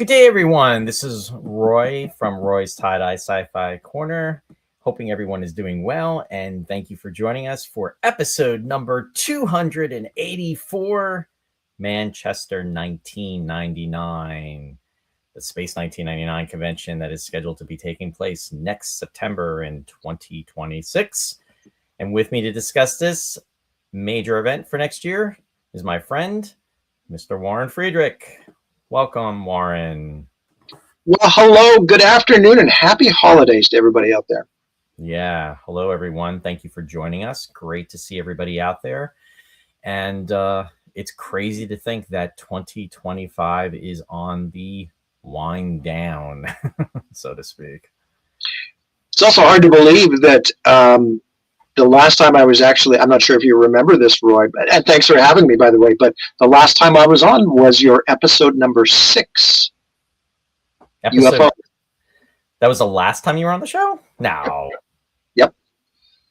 Good day, everyone. This is Roy from Roy's Tie-Dye Sci-Fi Corner. Hoping everyone is doing well, and thank you for joining us for episode number 284, Manchester 1999, the Space 1999 convention that is scheduled to be taking place next September in 2026. And with me to discuss this major event for next year is my friend, Mr. Warren Friedrich. Welcome, Warren. Well, hello, good afternoon, and happy holidays to everybody out there. Yeah, hello, everyone. Thank you for joining us. Great to see everybody out there. And it's crazy to think that 2025 is on the wind down, so to speak. It's also hard to believe that the last time I was I'm not sure if you remember this, Roy, and thanks for having me, by the way, but the last time I was on was your episode number 6. UFO. That was the last time you were on the show? No. Yep.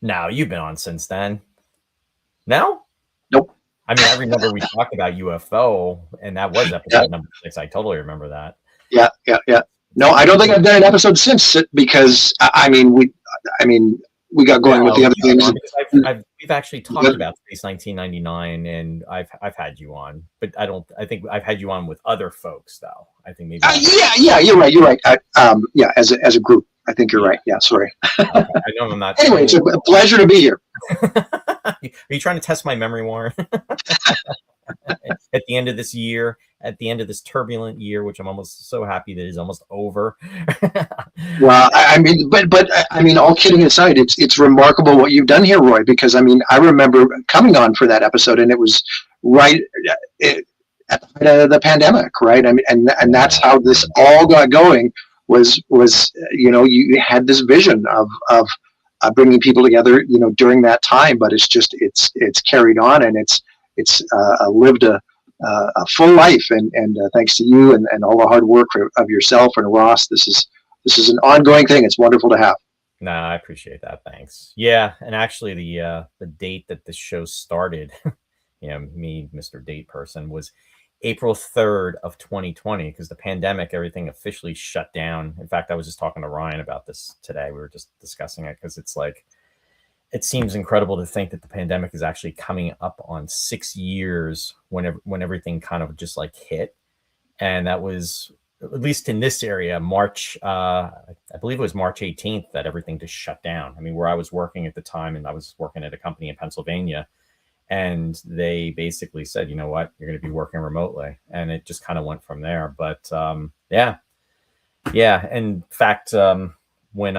No, you've been on since then. No? Nope. I mean, I remember we talked about UFO, and that was episode number 6. I totally remember that. Yeah. No, I don't think I've done an episode since because we got going with the other things. We've actually talked about Space 1999, and I've had you on, but I think I've had you on with other folks though. I think maybe. Yeah, you're right. As a group, I think you're right. Yeah, sorry. Okay. I know I'm not. Anyway, it's a pleasure to be here. Are you trying to test my memory, Warren? At the end of this year, at the end of this turbulent year, which I'm almost so happy that is almost over. Well, all kidding aside, it's remarkable what you've done here, Roy, because I remember coming on for that episode, and it was right at the pandemic, right? And that's how this all got going. Was you had this vision of bringing people together, during that time, but it's carried on, and it's lived a full life, and thanks to you and all the hard work of yourself and Ross, this is an ongoing thing. It's wonderful to have. No, I appreciate that. Thanks. Yeah, and actually, the date that the show started, me, Mr. Date Person, was April 3rd of 2020, because the pandemic, everything officially shut down. In fact, I was just talking to Ryan about this today. We were just discussing it because it's like, it seems incredible to think that the pandemic is actually coming up on 6 years when everything kind of just like hit. And that was, at least in this area, March, I believe it was March 18th that everything just shut down. I mean, where I was working at the time, and I was working at a company in Pennsylvania, and they basically said, you know what, you're going to be working remotely. And it just kind of went from there. But yeah. In fact, when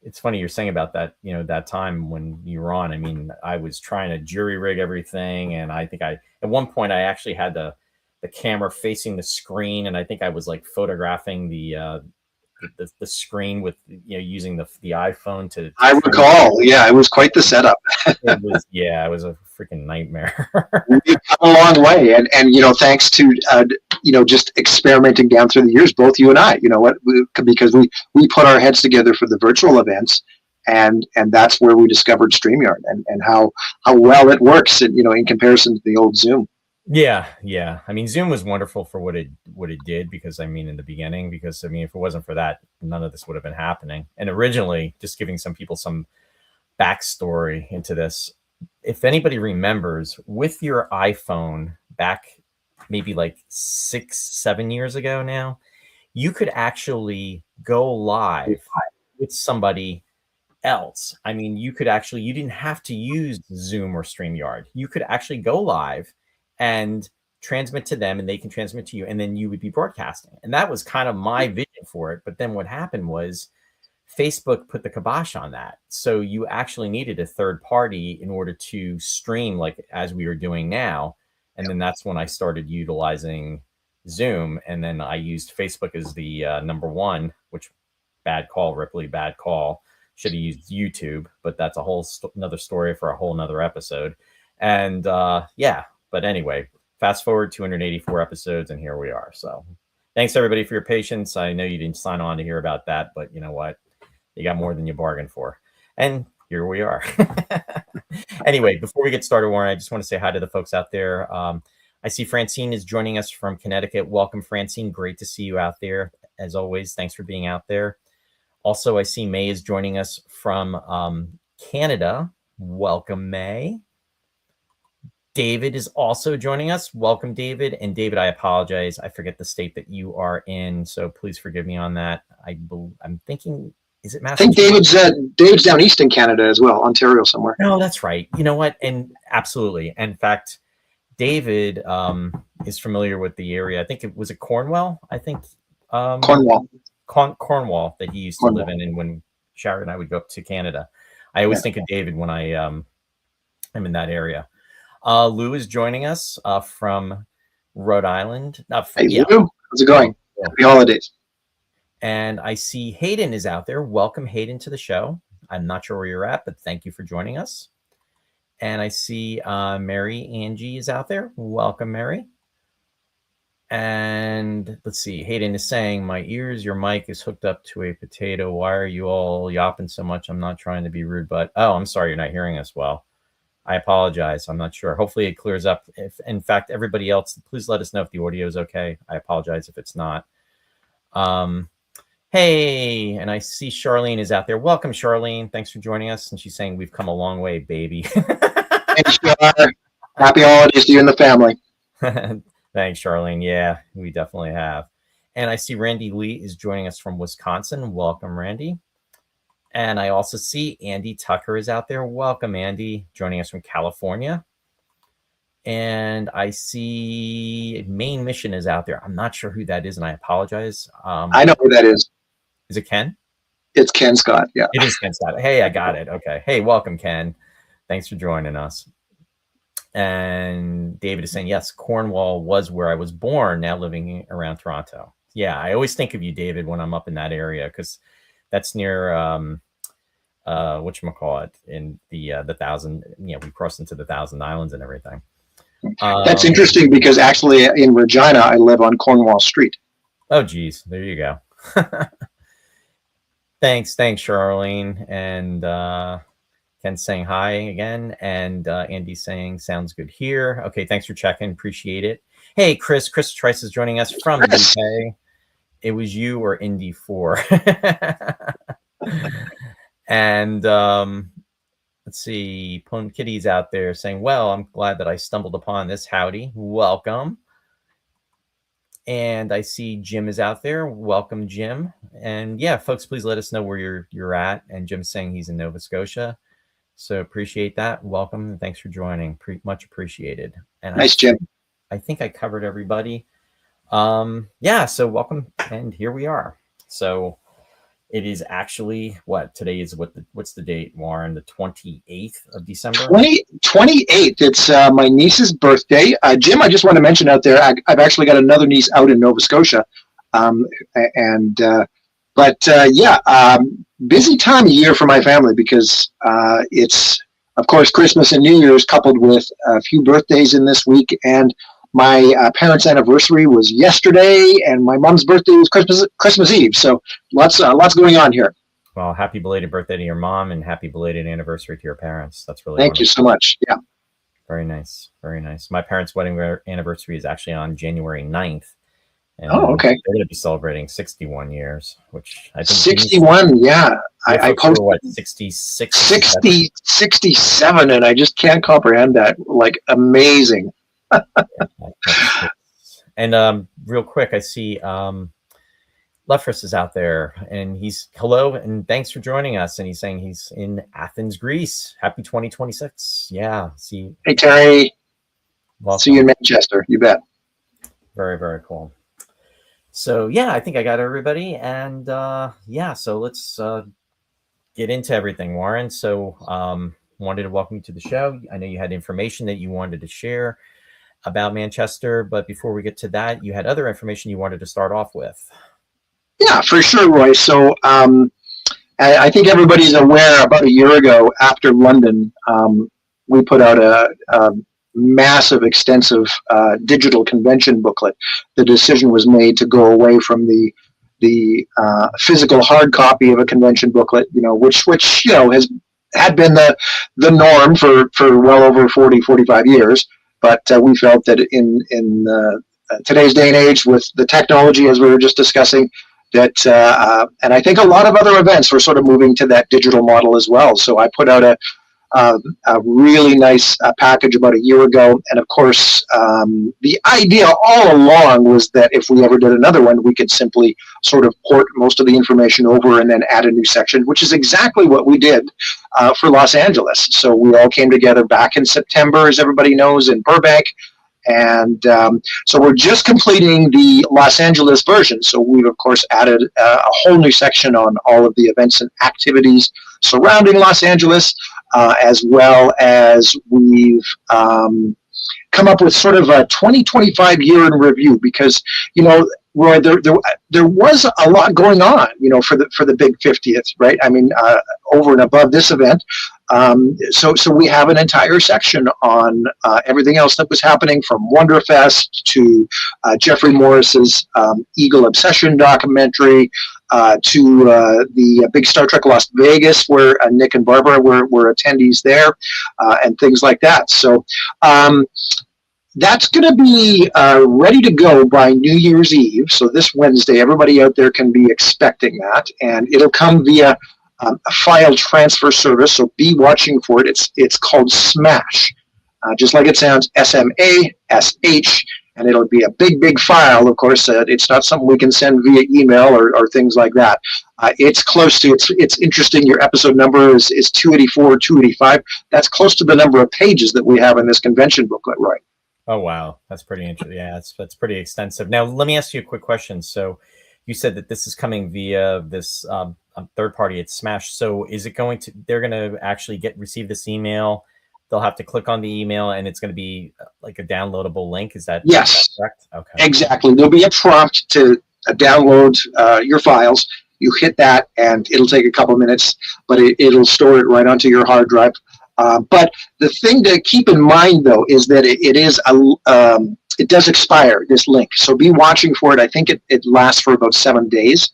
it's funny you're saying about that, that time when you were on. I mean, I was trying to jury rig everything. And I think at one point I actually had the camera facing the screen. And I think I was like photographing the screen with, using the iPhone to. I recall. Yeah, it was quite the setup. It was a freaking nightmare. We've come a long way. And thanks to, just experimenting down through the years, both you and I, because we put our heads together for the virtual events, and that's where we discovered StreamYard and how well it works, in comparison to the old Zoom. Yeah. I mean, Zoom was wonderful for what it did, because in the beginning, if it wasn't for that, none of this would have been happening. And originally, just giving some people some backstory into this, if anybody remembers, with your iPhone back maybe like 6-7 years ago now, you could actually go live with somebody else. I mean, you didn't have to use Zoom or StreamYard. You could actually go live and transmit to them, and they can transmit to you, and then you would be broadcasting. And that was kind of my vision for it. But then what happened was Facebook put the kibosh on that. So you actually needed a third party in order to stream, like as we are doing now. And then that's when I started utilizing Zoom. And then I used Facebook as the number one, which bad call, Ripley, bad call. Should have used YouTube, but that's a whole another story for a whole nother episode. And but anyway, fast forward 284 episodes, and here we are. So thanks everybody for your patience. I know you didn't sign on to hear about that, but you know what? You got more than you bargained for. And here we are. Anyway, before we get started, Warren, I just want to say hi to the folks out there. I I see Francine is joining us from Connecticut. Welcome, Francine. Great to see you out there. As always, thanks for being out there. Also, I see May is joining us from Canada. Welcome, May. David is also joining us. Welcome, David. And David, I apologize. I forget the state that you are in, so please forgive me on that. I'm thinking, is it Massachusetts? I think David's down east in Canada as well, Ontario somewhere. No, that's right. You know what? And absolutely. In fact, David is familiar with the area. I think it was Cornwall. I think Cornwall. Cornwall that he used to live in, and when Sharon and I would go up to Canada, I always think of David when I am in that area. Lou is joining us from Rhode Island. Hey, Lou, how's it going? Happy holidays. And I see Hayden is out there. Welcome, Hayden, to the show. I'm not sure where you're at, but thank you for joining us. And I see Mary Angie is out there. Welcome, Mary. And let's see. Hayden is saying, my ears, your mic is hooked up to a potato. Why are you all yapping so much? I'm not trying to be rude, but I'm sorry you're not hearing us well. I apologize. I'm not sure. Hopefully it clears up. If, in fact, everybody else, please let us know if the audio is okay. I apologize if it's not. Hey, and I see Charlene is out there. Welcome, Charlene. Thanks for joining us. And she's saying, we've come a long way, baby. Thanks, Char. Happy holidays to you and the family. Thanks, Charlene. Yeah, we definitely have. And I see Randy Lee is joining us from Wisconsin. Welcome, Randy. And I also see Andy Tucker is out there. Welcome, Andy, joining us from California. And I see Maine Mission is out there. I'm not sure who that is, and I apologize. I know who that is. Is it Ken? It's Ken Scott, yeah. It is Ken Scott. Hey, I got it. Okay. Hey, welcome, Ken. Thanks for joining us. And David is saying, yes, Cornwall was where I was born, now living around Toronto. Yeah, I always think of you, David, when I'm up in that area, because that's near whatchamacallit, in the Thousand, we crossed into the Thousand Islands and everything. That's interesting because actually in Regina, I live on Cornwall Street. Oh, geez. There you go. Thanks, Charlene. And Ken's saying hi again. And Andy's saying, sounds good here. Okay, thanks for checking. Appreciate it. Hey, Chris Trice is joining us from the UK. It was you or Indy 4. And let's see, Pone Kitty's out there saying, well, I'm glad that I stumbled upon this. Howdy, welcome. And I see Jim is out there. Welcome, Jim. And yeah, folks, please let us know where you're at. And Jim's saying he's in Nova Scotia. So appreciate that. Welcome and thanks for joining. Much appreciated. And nice, Jim. I think I covered everybody. Yeah, so welcome. And here we are. So it is actually today is what's the date, Warren? The 28th of December? 28th. It's my niece's birthday. Jim, I just want to mention out there, I've actually got another niece out in Nova Scotia. Busy time of year for my family because it's, of course, Christmas and New Year's coupled with a few birthdays in this week. And my parents' anniversary was yesterday, and my mom's birthday was Christmas Eve. So lots going on here. Well, happy belated birthday to your mom, and happy belated anniversary to your parents. That's really Thank you so much. Yeah. Very nice. Very nice. My parents' wedding anniversary is actually on January 9th. And okay. They're going to be celebrating 61 years, which I think 61. Yeah. I posted what, 66, 67, and I just can't comprehend that. Like, amazing. And real quick, I see Lefris is out there, and he's hello and thanks for joining us. And he's saying he's in Athens, Greece. Happy 2026. Yeah. See. Hey Terry. Welcome. See you in Manchester. You bet. Very, very cool. So yeah, I think I got everybody, and yeah. So let's get into everything, Warren. So wanted to welcome you to the show. I know you had information that you wanted to share about Manchester, but before we get to that, you had other information you wanted to start off with. Yeah, for sure, Roy. So I think everybody's aware about a year ago after London, we put out a massive, extensive digital convention booklet. The decision was made to go away from the physical hard copy of a convention booklet, which had been the norm for well over 40, 45 years. but we felt that in today's day and age with the technology, as we were just discussing, that and I think a lot of other events were sort of moving to that digital model as well. So I put out a really nice package about a year ago, and of course the idea all along was that if we ever did another one, we could simply sort of port most of the information over and then add a new section, which is exactly what we did for Los Angeles. So we all came together back in September, as everybody knows, in Burbank. And so we're just completing the Los Angeles version. So we've, of course, added a whole new section on all of the events and activities surrounding Los Angeles, as well as we've come up with sort of a 2025 year in review, because, you know, Roy, there was a lot going on, you know, for the big 50th, right? I mean, over and above this event. So we have an entire section on everything else that was happening, from Wonderfest to Jeffrey Morris's Eagle Obsession documentary, to the big Star Trek Las Vegas, where Nick and Barbara were attendees there, and things like that. So that's going to be ready to go by New Year's Eve. So this Wednesday, everybody out there can be expecting that, and it'll come via a file transfer service. So be watching for it. It's called Smash, just like it sounds, SMASH, and it'll be a big file. Of course, it's not something we can send via email or things like that. It's close to, it's interesting. Your episode number is 284, 285. That's close to the number of pages that we have in this convention booklet, right? Oh, wow. That's pretty interesting. Yeah, that's pretty extensive. Now, let me ask you a quick question. So you said that this is coming via this third party at Smash. So is it going to, they're going to actually receive this email? They'll have to click on the email and it's going to be like a downloadable link. Is that correct? Okay. Exactly. There'll be a prompt to download your files. You hit that and it'll take a couple minutes, but it'll store it right onto your hard drive. But the thing to keep in mind, though, is that it does expire, this link. So be watching for it. I think it lasts for about 7 days.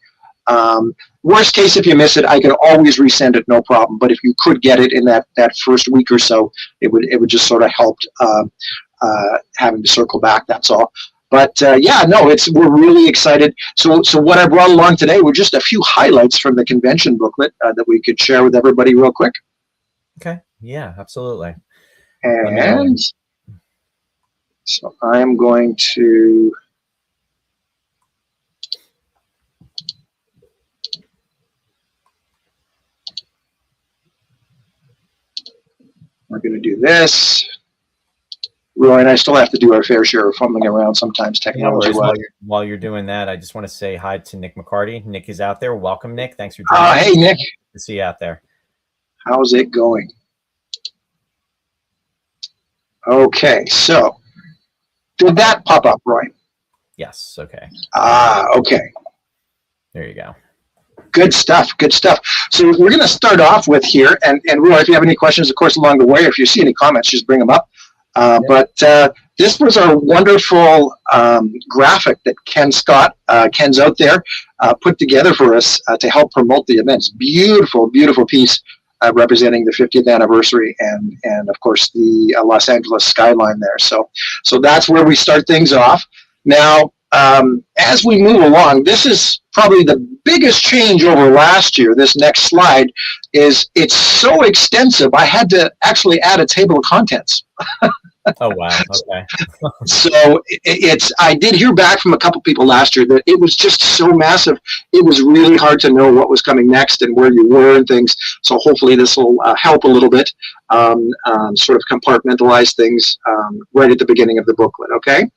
Worst case, if you miss it, I can always resend it, no problem. But if you could get it in that first week or so, it would just sort of help having to circle back. That's all. But yeah, no, we're really excited. So what I brought along today were just a few highlights from the convention booklet that we could share with everybody real quick. Okay. Yeah, absolutely. And so I'm going to we're going to do this. Roy and I still have to do our fair share of fumbling around sometimes technology-wise. While you're doing that, I just want to say hi to Nick McCarty. Nick is out there. Welcome, Nick. Thanks for joining us. Hey, Nick. Good to see you out there. How's it going? Okay, so did that pop up, Roy? Yes. Okay. Okay. There you go. Good stuff. Good stuff. So we're going to start off with here, and Roy, if you have any questions, of course, along the way, if you see any comments, just bring them up. But this was our wonderful graphic that Ken Scott, Ken's out there, put together for us to help promote the events. Beautiful, beautiful piece. Representing the 50th anniversary and of course the Los Angeles skyline there. So that's where we start things off. Now, as we move along, this is probably the biggest change over last year. This next slide it's so extensive. I had to actually add a table of contents. Oh, wow. Okay. So I did hear back from a couple people last year that it was just so massive. It was really hard to know what was coming next and where you were and things. So hopefully this will help a little bit, sort of compartmentalize things right at the beginning of the booklet. Okay.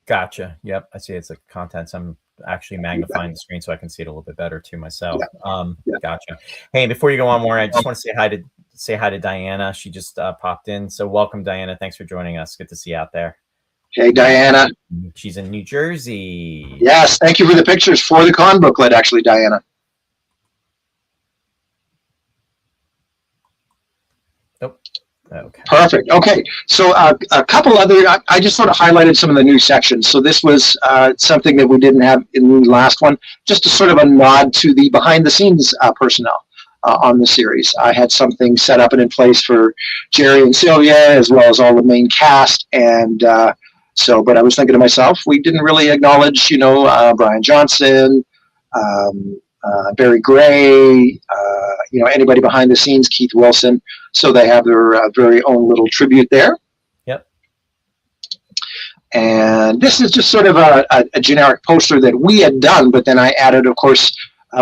Gotcha. Yep. I see it's the contents. I'm actually magnifying the screen so I can see it a little bit better too myself. Yeah. Gotcha. Hey, before you go on more, I just want to say hi to Diana. She just popped in. So welcome, Diana. Thanks for joining us. Good to see you out there. Hey, Diana. She's in New Jersey. Yes. Thank you for the pictures for the con booklet, actually, Diana. Nope. Okay. Perfect. Okay. So a couple other, I just sort of highlighted some of the new sections. So this was something that we didn't have in the last one, just a sort of a nod to the behind the scenes personnel. on the series. I had something set up and in place for Jerry and Sylvia, as well as all the main cast. And but I was thinking to myself, we didn't really acknowledge, Brian Johnson, Barry Gray, anybody behind the scenes, Keith Wilson. So they have their very own little tribute there. Yep. And this is just sort of a generic poster that we had done, but then I added, of course,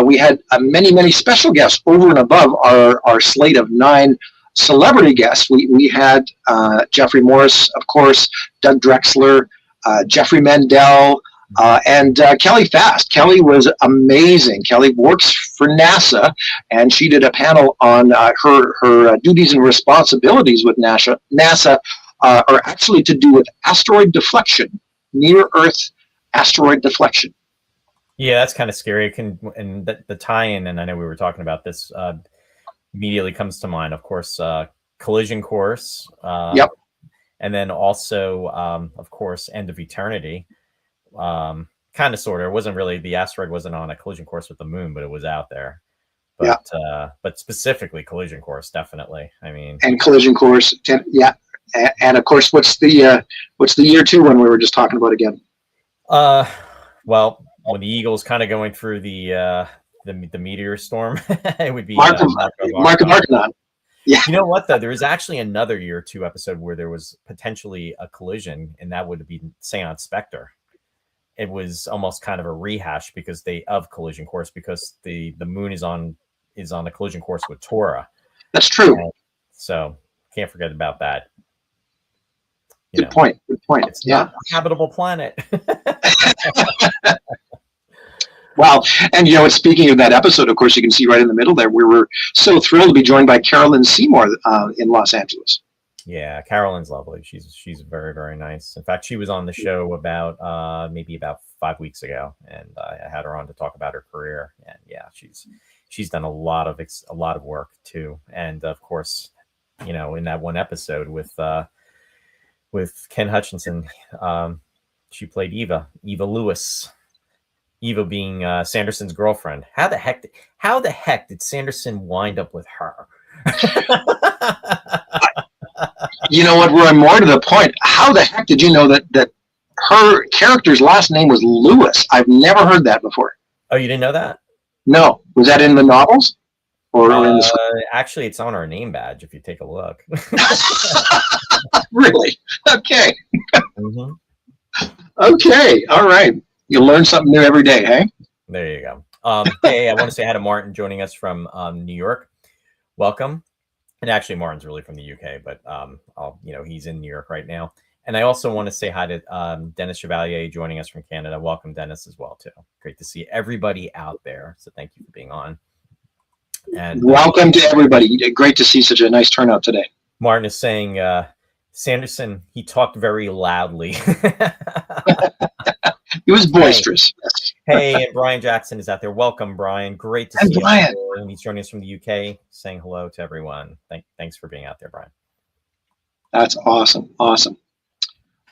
we had many, many special guests over and above our slate of 9 celebrity guests. We had Jeffrey Morris, of course, Doug Drexler, Jeffrey Mandel, and Kelly Fast. Kelly was amazing. Kelly works for NASA, and she did a panel on her duties and responsibilities with NASA are actually to do with asteroid deflection, near-Earth asteroid deflection. Yeah, that's kind of scary. And the tie-in, and I know we were talking about this, immediately comes to mind, of course, Collision Course. Yep. And then also, of course, End of Eternity. Kind of, sort of. It wasn't really, the asteroid wasn't on a collision course with the moon, but it was out there. But but specifically Collision Course, definitely. I mean, and Collision Course, yeah. And of course, what's the year 2 one we were just talking about again? Well, when the Eagle's kind of going through the meteor storm, it would be Mark of Arcanon. Yeah. You know what, though? There was actually another year 2 episode where there was potentially a collision, and that would be Seance Spectre. It was almost kind of a rehash of Collision Course, because the moon is on a collision course with Tora. That's true. And so can't forget about that. Good point. It's not a habitable planet. Wow. And, speaking of that episode, of course, you can see right in the middle there, we were so thrilled to be joined by Carolyn Seymour in Los Angeles. Yeah, Carolyn's lovely. She's very, very nice. In fact, she was on the show maybe about 5 weeks ago, and I had her on to talk about her career. And yeah, she's done a lot of work too. And of course, in that one episode with Ken Hutchinson, she played Eva Lewis. Eva being Sanderson's girlfriend. How the heck did Sanderson wind up with her? You know what, Roy, more to the point, how the heck did you know that her character's last name was Lewis? I've never heard that before. Oh, you didn't know that? No. Was that in the novels? Or in the actually, it's on her name badge if you take a look. Really? Okay. Mm-hmm. Okay. All right. You learn something new every day, hey? There you go. Hey, I want to say hi to Martin joining us from New York. Welcome. And actually, Martin's really from the UK, but he's in New York right now. And I also want to say hi to Dennis Chevalier joining us from Canada. Welcome, Dennis, as well too. Great to see everybody out there. So thank you for being on. And welcome to everybody. Great to see such a nice turnout today. Martin is saying Sanderson, he talked very loudly. He was boisterous. Hey, and Brian Jackson is out there. Welcome, Brian. Great to see Brian. you. And he's joining us from the UK, saying hello to everyone. Thanks for being out there, Brian. That's awesome. Awesome.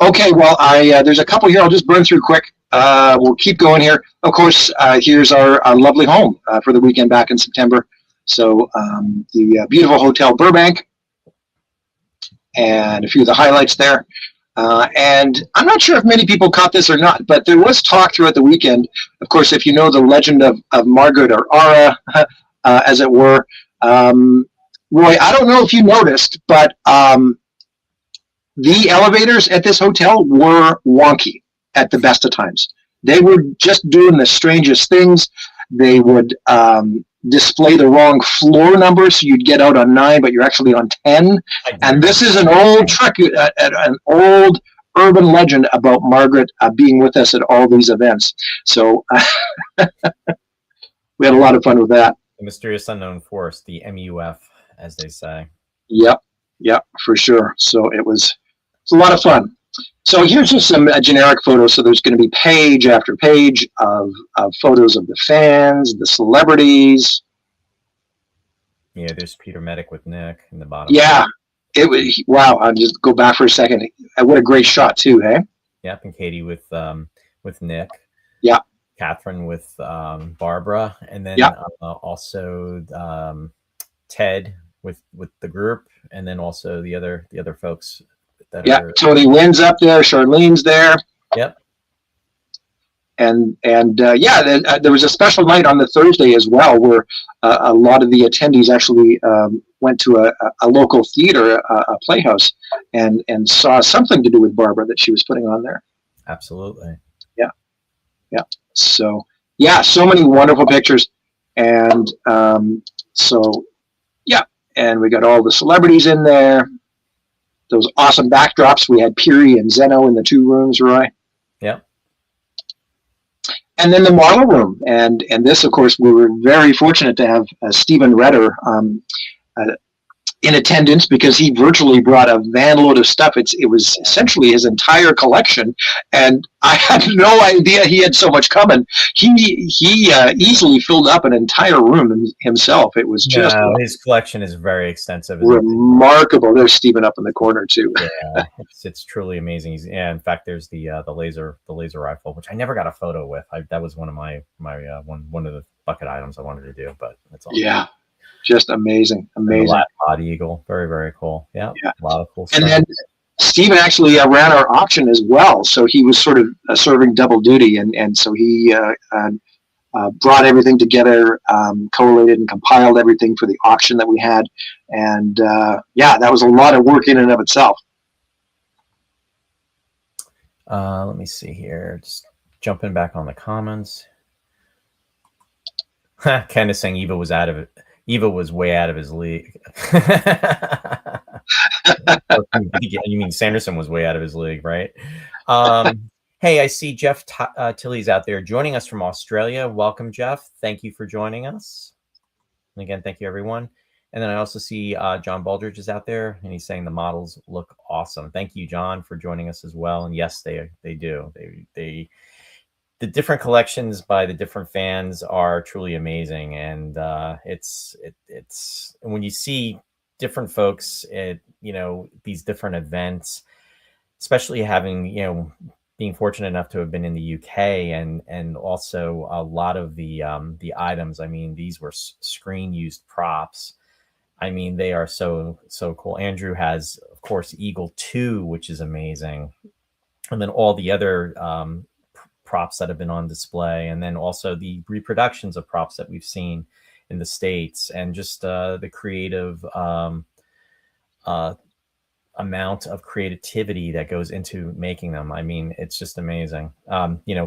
Okay, well, there's a couple here. I'll just burn through quick. We'll keep going here. Of course, here's our lovely home for the weekend back in September. So the beautiful Hotel Burbank, and a few of the highlights there. And I'm not sure if many people caught this or not, but there was talk throughout the weekend. Of course, if you know the legend of Margaret, or Ara, as it were, Roy, I don't know if you noticed, but the elevators at this hotel were wonky at the best of times. They were just doing the strangest things. They would display the wrong floor number, so you'd get out on 9, but you're actually on 10. And this is an old trick, an old urban legend about Margaret being with us at all these events. So we had a lot of fun with that. The mysterious unknown force, the MUF, as they say. Yep, for sure. So it's a lot of fun. So here's just some generic photos. So there's going to be page after page of photos of the fans, the celebrities. Yeah, there's Peter Medic with Nick in the bottom. Yeah, it was wow. I'll just go back for a second. What a great shot too, hey? Yep, and Katie with Nick. Yeah. Catherine with Barbara, and then also Ted with the group, and then also the other folks that Yeah, are. Tony Wynn's up there, Charlene's there. Yep. And there was a special night on the Thursday as well, where a lot of the attendees actually went to a local theater, a playhouse, and saw something to do with Barbara that she was putting on there. Absolutely. Yeah. So yeah, so many wonderful pictures, and and we got all the celebrities in there. Those awesome backdrops. We had Peary and Zeno in the 2 rooms, Roy. Yep. And then the model room, and this, of course, we were very fortunate to have Stephen Redder in attendance, because he virtually brought a van load of stuff. It was essentially his entire collection, and I had no idea he had so much coming. He easily filled up an entire room himself. It was just his collection is very extensive. Remarkable. There's Stephen up in the corner too. Yeah, it's truly amazing. In fact, there's the laser rifle, which I never got a photo with. That was one of my one of the bucket items I wanted to do, but that's all. Yeah. Just amazing. The Pod Eagle, very, very cool. Yeah, a lot of cool stuff. And then Stephen actually ran our auction as well, so he was sort of serving double duty, and so he brought everything together, collated and compiled everything for the auction that we had, and that was a lot of work in and of itself. Let me see here. Just jumping back on the comments. Ken is saying Eva was way out of his league. You mean Sanderson was way out of his league, right? Hey, I see Jeff Tilley's out there joining us from Australia. Welcome, Jeff. Thank you for joining us. And again, thank you, everyone. And then I also see John Baldridge is out there, and he's saying the models look awesome. Thank you, John, for joining us as well. And yes, they do. The different collections by the different fans are truly amazing, and it's when you see different folks at these different events, especially having being fortunate enough to have been in the UK, and also a lot of the items. I mean, these were screen used props. I mean, they are so cool. Andrew has, of course, Eagle 2, which is amazing, and then all the other props that have been on display, and then also the reproductions of props that we've seen in the States, and just the creative amount of creativity that goes into making them. I mean, it's just amazing.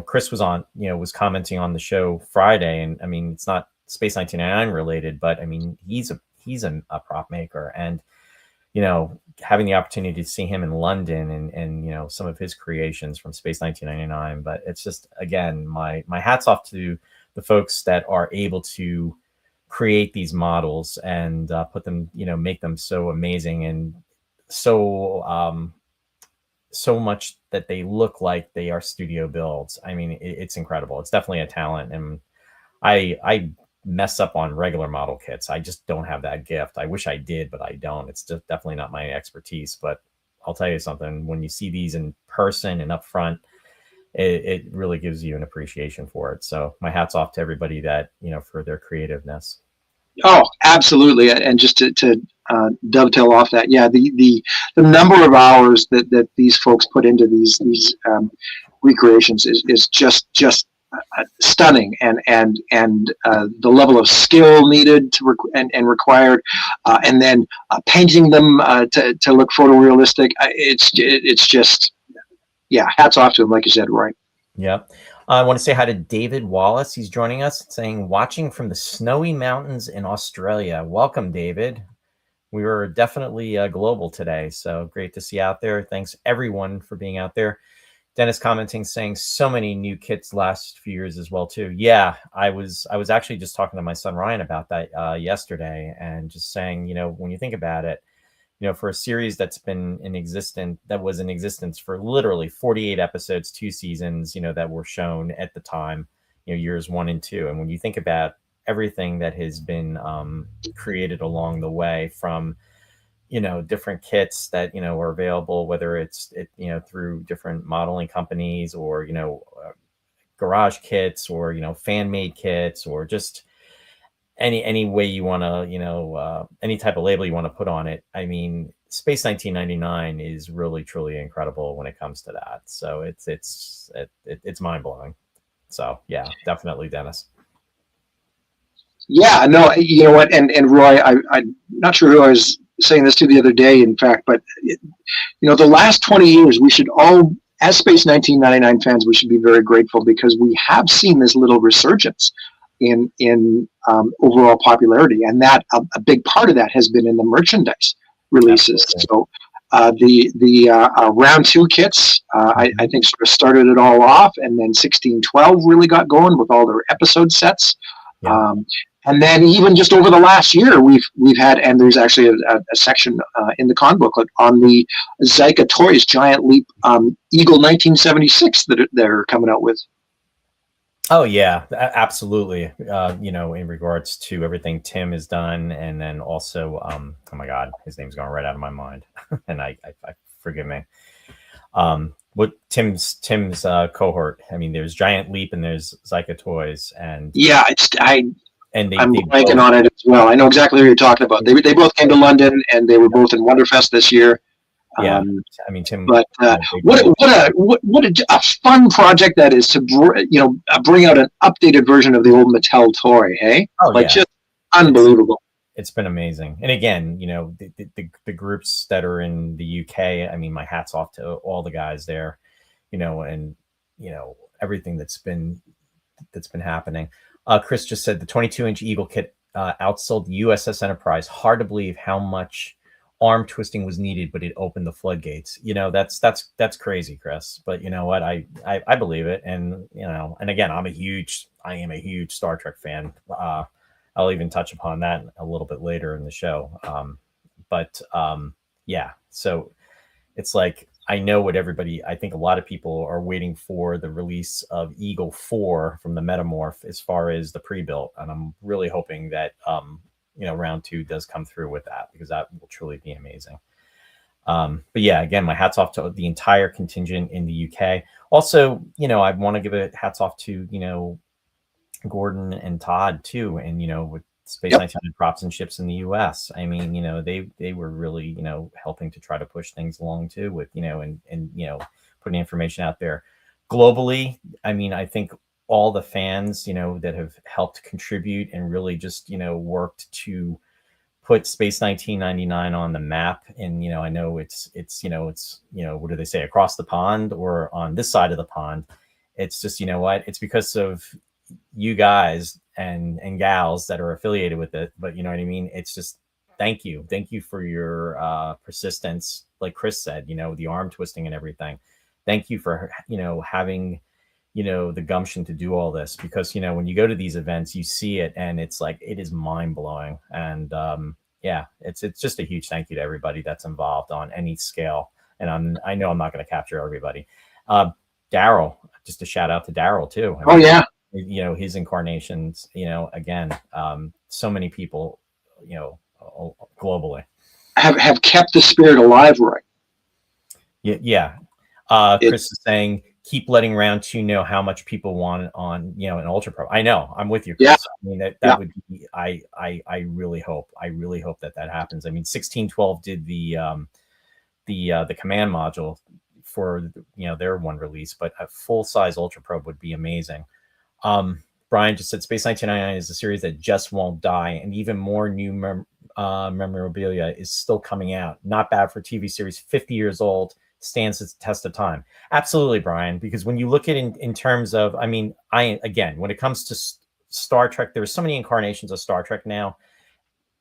Chris was commenting on the show Friday, and I mean, it's not Space 1999 related, but I mean, he's a prop maker, and having the opportunity to see him in London and some of his creations from Space 1999. But it's just, again, my hats off to the folks that are able to create these models and put them, make them so amazing and so much that they look like they are studio builds. I mean, it's incredible. It's definitely a talent, and I mess up on regular model kits. I just don't have that gift. I wish I did, but I don't. It's just definitely not my expertise. But I'll tell you something, when you see these in person and up front, it really gives you an appreciation for it. So my hat's off to everybody that, for their creativeness. Oh, absolutely. And just to dovetail off that, the number of hours that these folks put into these recreations is just stunning, and the level of skill needed and required, and then painting them to look photorealistic. It's just, hats off to him, like you said, Roy. Yep. I want to say hi to David Wallace. He's joining us, saying, watching from the snowy mountains in Australia. Welcome, David. We were definitely global today, so great to see you out there. Thanks, everyone, for being out there. Dennis commenting, saying so many new kits last few years as well, too. Yeah, I was actually just talking to my son Ryan about that yesterday, and just saying, when you think about it, for a series that's been that was in existence for literally 48 episodes, 2 seasons, that were shown at the time, years 1 and 2. And when you think about everything that has been created along the way, from different kits that are available, whether it's through different modeling companies, or garage kits, or fan made kits, or just any way you want to, any type of label you want to put on it. I mean, Space 1999 is really truly incredible when it comes to that. So it's mind blowing. So yeah, definitely, Dennis. Yeah, no, you know what, and Roy, I'm not sure who I was saying this to the other day, in fact, but the last 20 years, we should all, as Space 1999 fans, we should be very grateful because we have seen this little resurgence in overall popularity, and that a big part of that has been in the merchandise releases. Absolutely. So the round two kits, I think, sort of started it all off, and then 1612 really got going with all their episode sets. Yeah. And then even just over the last year, we've had, and there's actually a section in the con booklet on the Zyka Toys Giant Leap Eagle 1976 that they're coming out with. Oh yeah, absolutely. In regards to everything Tim has done, and then also, oh my God, his name's gone right out of my mind, and I forgive me. What Tim's cohort? I mean, there's Giant Leap and there's Zyka Toys, and yeah, I'm blanking on it as well. I know exactly who you're talking about. They both came to London, and they were both in Wonderfest this year. Yeah, I mean, Tim. But what a fun project that is to bring out an updated version of the old Mattel toy. Hey, just unbelievable. It's been amazing. And again, the groups that are in the UK. I mean, my hat's off to all the guys there. And everything that's been happening. Chris just said the 22-inch Eagle kit outsold the USS Enterprise. Hard to believe how much arm twisting was needed, but it opened the floodgates. That's crazy, Chris. But you know what? I believe it. And and again, I am a huge Star Trek fan. I'll even touch upon that a little bit later in the show. Yeah. So it's like, I know what I think a lot of people are waiting for the release of Eagle 4 from the Metamorph as far as the pre-built. And I'm really hoping that, round 2 does come through with that, because that will truly be amazing. But yeah, again, my hat's off to the entire contingent in the UK. Also, I want to give a hats off to, Gordon and Todd too. And, with Space 1900 props and ships in the US. I mean, they were really, helping to try to push things along too with, and putting information out there globally. I mean, I think all the fans, that have helped contribute and really just, worked to put Space 1999 on the map. And, I know it's what do they say, across the pond or on this side of the pond. It's just, it's because of you guys and gals that are affiliated with it. But you know what I mean? It's just, thank you for your persistence. Like Chris said, the arm twisting and everything. Thank you for, having, the gumption to do all this, because, when you go to these events, you see it and it's like, it is mind blowing. And it's just a huge thank you to everybody that's involved on any scale. And I know I'm not going to capture everybody. Daryl, just a shout out to Daryl too. I mean, his incarnations, again, so many people, globally have kept the spirit alive, Roy. Yeah. Chris is saying, keep letting round 2 know how much people want on, an Ultra Pro. I know, I'm with you, Chris. Yeah. I mean, that would be, I really hope that happens. I mean, 1612 did the command module for, their one release, but a full size Ultra Pro would be amazing. Brian just said Space 1999 is a series that just won't die, and even more new memorabilia is still coming out. Not bad for a TV series 50 years old, stands the test of time. Absolutely, Brian, because when you look at it in terms of, I mean, when it comes to Star Trek, there's so many incarnations of Star Trek now.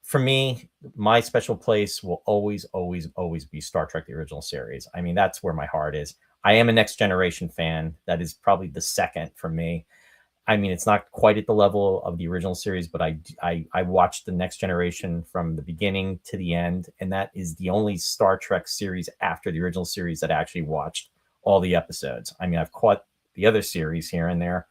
For me, my special place will always be Star Trek, the original series. I mean, that's where my heart is. I am a Next Generation fan. That is probably the second for me. I mean, it's not quite at the level of the original series, but I watched the Next Generation from the beginning to the end, and that is the only Star Trek series after the original series that I actually watched all the episodes. I mean, I've caught the other series here and there,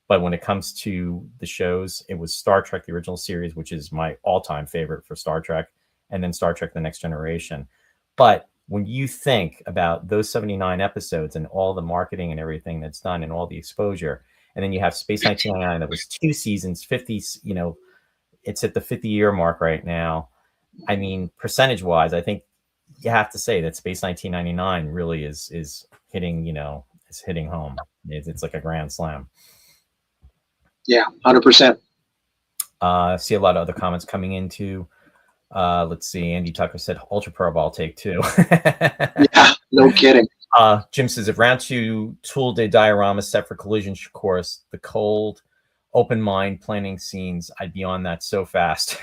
but when it comes to the shows, it was Star Trek, the original series, which is my all-time favorite for Star Trek, and then Star Trek, the Next Generation. But when you think about those 79 episodes and all the marketing and everything that's done and all the exposure, and then you have Space 1999 that was 2 seasons, 50, it's at the 50-year mark right now. I mean, percentage-wise, I think you have to say that Space 1999 really is hitting, is hitting home. It's like a grand slam. Yeah, 100%. See a lot of other comments coming into. Let's see. Andy Tucker said Ultra Probe, I'll take too. Yeah, no kidding. Jim says if round 2 tooled a diorama set for collision course, the cold, open mind planning scenes, I'd be on that so fast.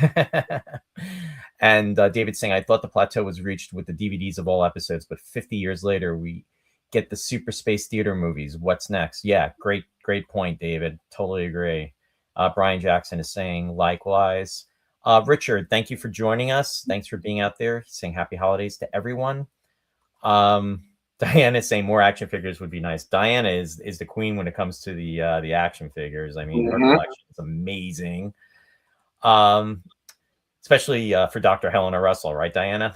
And David saying, I thought the plateau was reached with the DVDs of all episodes, but 50 years later, we get the Super Space Theater movies. What's next? Yeah, great point, David. Totally agree. Brian Jackson is saying likewise. Richard, thank you for joining us. Thanks for being out there. He's saying happy holidays to everyone. Diana is saying more action figures would be nice. Diana is the queen when it comes to the action figures. I mean, her collection is amazing. Especially for Dr. Helena Russell, right, Diana?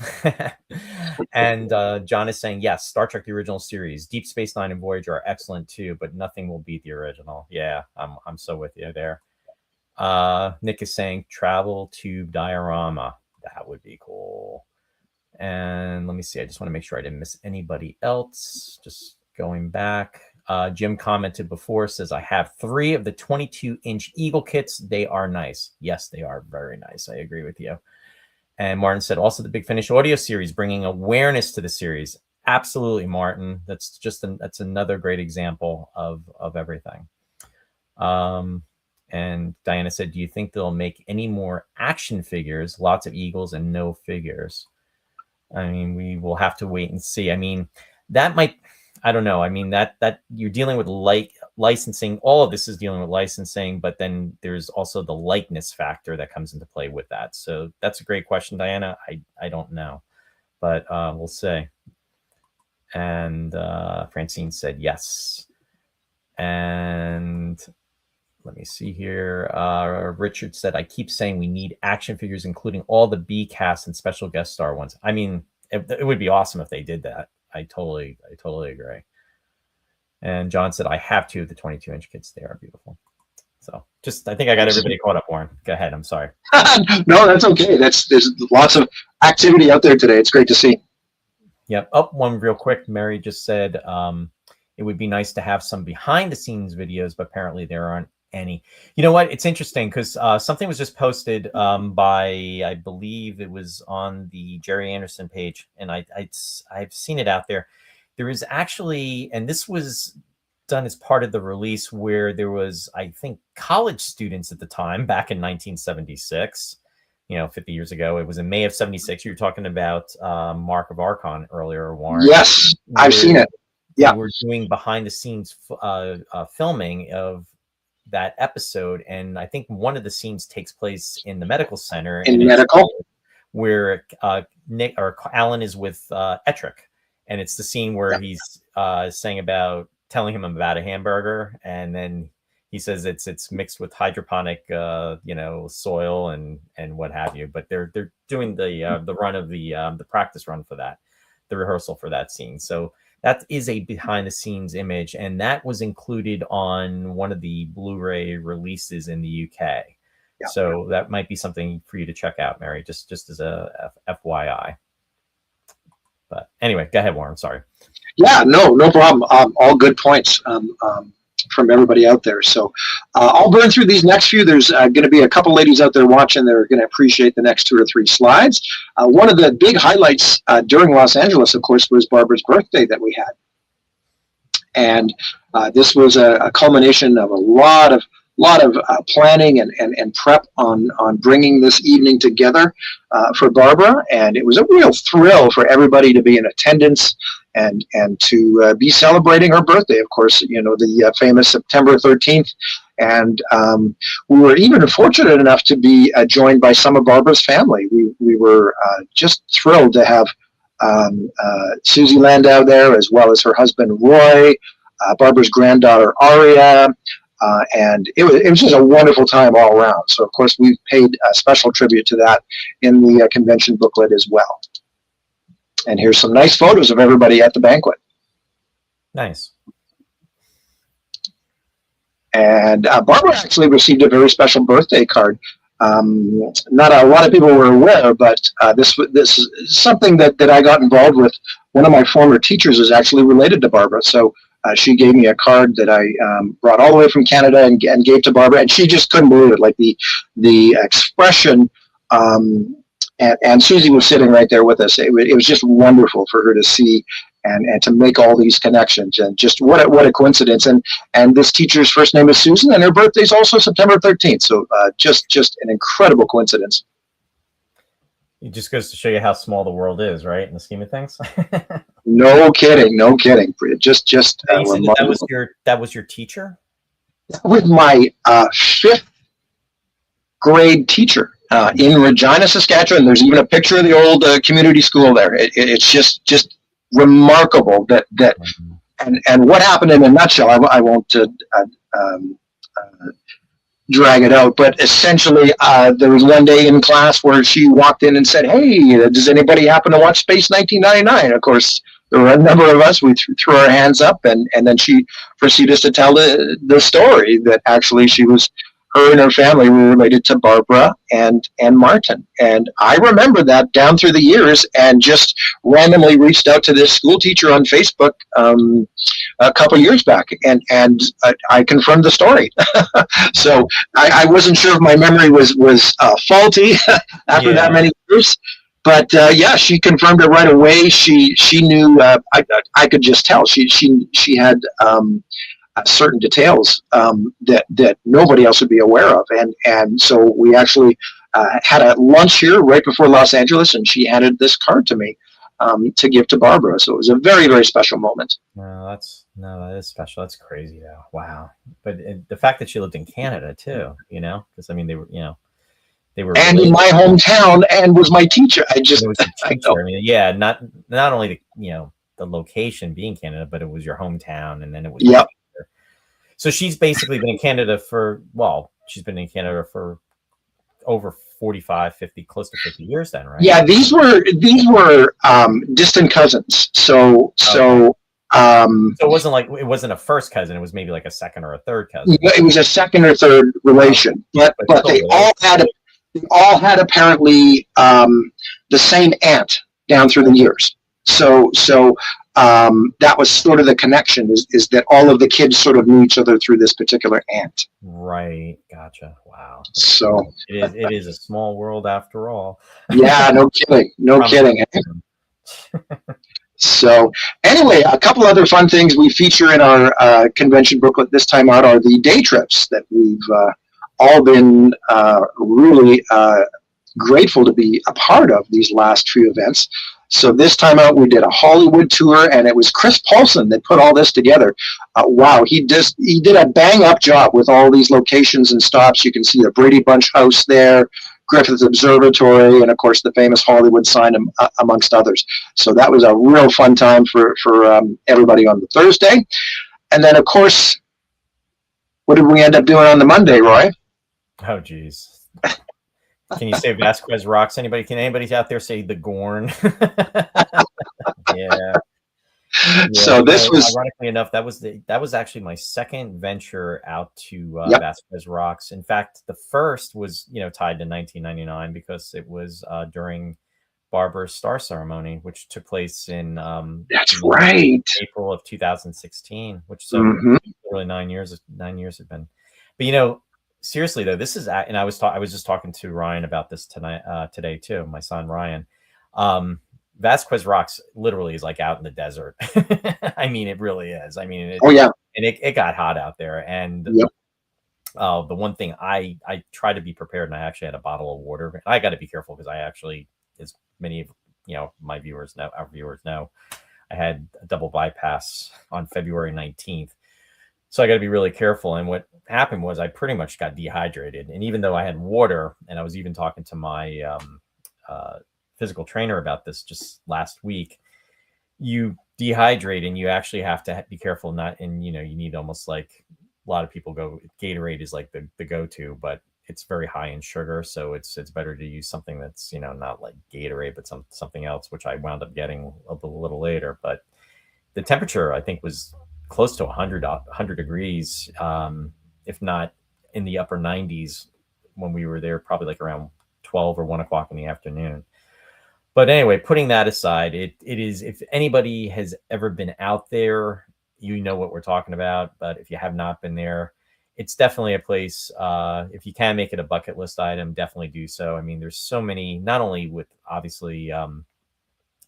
And John is saying, yes, Star Trek, the original series, Deep Space Nine and Voyager are excellent too, but nothing will beat the original. Yeah, I'm so with you there. Nick is saying travel tube diorama. That would be cool. And let me see. I just want to make sure I didn't miss anybody else. Just going back. Jim commented before, says, I have 3 of the 22-inch Eagle kits. They are nice. Yes, they are very nice. I agree with you. And Martin said, also the Big Finish audio series, bringing awareness to the series. Absolutely, Martin. That's that's another great example of everything. And Diana said, do you think they'll make any more action figures? Lots of Eagles and no figures. I mean, we will have to wait and see. I mean, that might, I don't know. I mean, that you're dealing with licensing. All of this is dealing with licensing, but then there's also the likeness factor that comes into play with that. So that's a great question, Diana. I don't know, but we'll see. And Francine said yes. And let me see here. Richard said, I keep saying we need action figures, including all the B cast and special guest star ones. I mean, it would be awesome if they did that. I totally agree. And John said, I have 2 of the 22-inch kits. They are beautiful. So I think I got everybody caught up, Warren. Go ahead. I'm sorry. No, that's okay. There's lots of activity out there today. It's great to see. Yep. Oh, one real quick. Mary just said it would be nice to have some behind the scenes videos, but apparently there aren't any. You know what? It's interesting because something was just posted by, I believe it was on the Jerry Anderson page, and I've seen it out there. There is actually, and this was done as part of the release, where there was, I think, college students at the time, back in 1976, 50 years ago. It was in May of 76. You were talking about Mark of Archon earlier, Warren. Yes, I've seen it. Yeah. We're doing behind the scenes filming of that episode, and I think one of the scenes takes place in the medical center, where Nick or Alan is with Etrick, and it's the scene where he's saying about telling him about a hamburger, and then he says it's mixed with hydroponic soil and what have you. But they're doing the run of the practice run for that, the rehearsal for that scene. So that is a behind the scenes image, and that was included on one of the Blu-ray releases in the UK. Yeah. So that might be something for you to check out, Mary, just as a FYI. But anyway, go ahead, Warren. Sorry. Yeah, no problem. All good points from everybody out there. So I'll burn through these next few. There's going to be a couple ladies out there watching that are going to appreciate the next 2 or 3 slides. One of the big highlights during Los Angeles, of course, was Barbara's birthday that we had. And this was a culmination of a lot of planning and prep on bringing this evening together for Barbara. And it was a real thrill for everybody to be in attendance and to be celebrating her birthday, of course, the famous September 13th. And we were even fortunate enough to be joined by some of Barbara's family. We were just thrilled to have Susie Landau there, as well as her husband, Roy, Barbara's granddaughter, Aria. And it was just a wonderful time all around. So, of course, we've paid a special tribute to that in the convention booklet as well. And here's some nice photos of everybody at the banquet. Nice. And Barbara actually received a very special birthday card not a lot of people were aware, but this is something that I got involved with. One of my former teachers is actually related to Barbara, so she gave me a card that I brought all the way from Canada and gave to Barbara, and she just couldn't believe it. Like the expression, and Susie was sitting right there with us. It was just wonderful for her to see and to make all these connections, and just what a coincidence. And this teacher's first name is Susan, and her birthday's also September 13th. So just an incredible coincidence. It just goes to show you how small the world is, right? In the scheme of things. No kidding, no kidding. Just that was your teacher? With my fifth grade teacher in Regina, Saskatchewan. There's even a picture of the old community school there. It's just remarkable that and what happened in a nutshell. I won't drag it out, but essentially there was one day in class where she walked in and said, "Hey, does anybody happen to watch Space 1999?" Of course, there were a number of us. We threw our hands up, and then she proceeded to tell the story that actually her and her family were related to Barbara and Martin. And I remember that down through the years, and just randomly reached out to this school teacher on Facebook a couple years back, and I confirmed the story. So I wasn't sure if my memory was faulty after that many years. But yeah, she confirmed it right away. She knew. I could just tell. She had certain details that nobody else would be aware of, and so we actually had a lunch here right before Los Angeles, and she handed this card to me to give to Barbara. So it was a very, very special moment. No, that is special. That's crazy though. Wow. But the fact that she lived in Canada too, because I mean they were and in my hometown, and was my teacher. I mean, yeah, not only the location being Canada, but it was your hometown, and then it was. Yep. So she's basically been in Canada for over 45, 50, close to 50 years then, right? Yeah, these were distant cousins. So it wasn't a first cousin. It was maybe like a second or a third cousin. It was a second or third relation, but they all had apparently the same aunt down through the years. So that was sort of the connection, is that all of the kids sort of knew each other through this particular aunt. Right. Gotcha. Wow. So it is a small world after all. Yeah, no kidding. No kidding. So anyway, a couple other fun things we feature in our convention booklet this time out are the day trips that we've all been really grateful to be a part of these last few events. So this time out, we did a Hollywood tour, and it was Chris Paulson that put all this together. Wow, he did a bang-up job with all these locations and stops. You can see the Brady Bunch house there, Griffith Observatory, and of course the famous Hollywood sign, amongst others. So that was a real fun time for everybody on the Thursday. And then, of course, what did we end up doing on the Monday, Roy? Oh, geez. Can you say Vasquez Rocks? Can anybody out there say the Gorn? Yeah. So this was, ironically enough, that was actually my second venture out to Vasquez Rocks. In fact, the first was tied to 1999 because it was during Barbara's star ceremony, which took place in that's right, April of 2016, which really 9 years have been. But seriously though, this is, and I was just talking to Ryan about this today too, my son Ryan. Vasquez Rocks literally is like out in the desert. I mean, it really is. I mean, and it got hot out there, and the one thing I try to be prepared, and I actually had a bottle of water. I got to be careful because I actually, as many of our viewers know, I had a double bypass on February 19th. So I got to be really careful. And what happened was I pretty much got dehydrated. And even though I had water, and I was even talking to my physical trainer about this just last week, you dehydrate and you actually have to be careful not, and you need almost like a lot of people go, Gatorade is like the go-to, but it's very high in sugar. So it's better to use something that's, not like Gatorade, but something else, which I wound up getting a little later. But the temperature, I think, was close to 100 degrees, if not in the upper 90s when we were there, probably like around 12 or 1 o'clock in the afternoon. But anyway, putting that aside, it is, if anybody has ever been out there, you know what we're talking about. But if you have not been there, it's definitely a place. If you can make it a bucket list item, definitely do so. I mean, there's so many, not only with obviously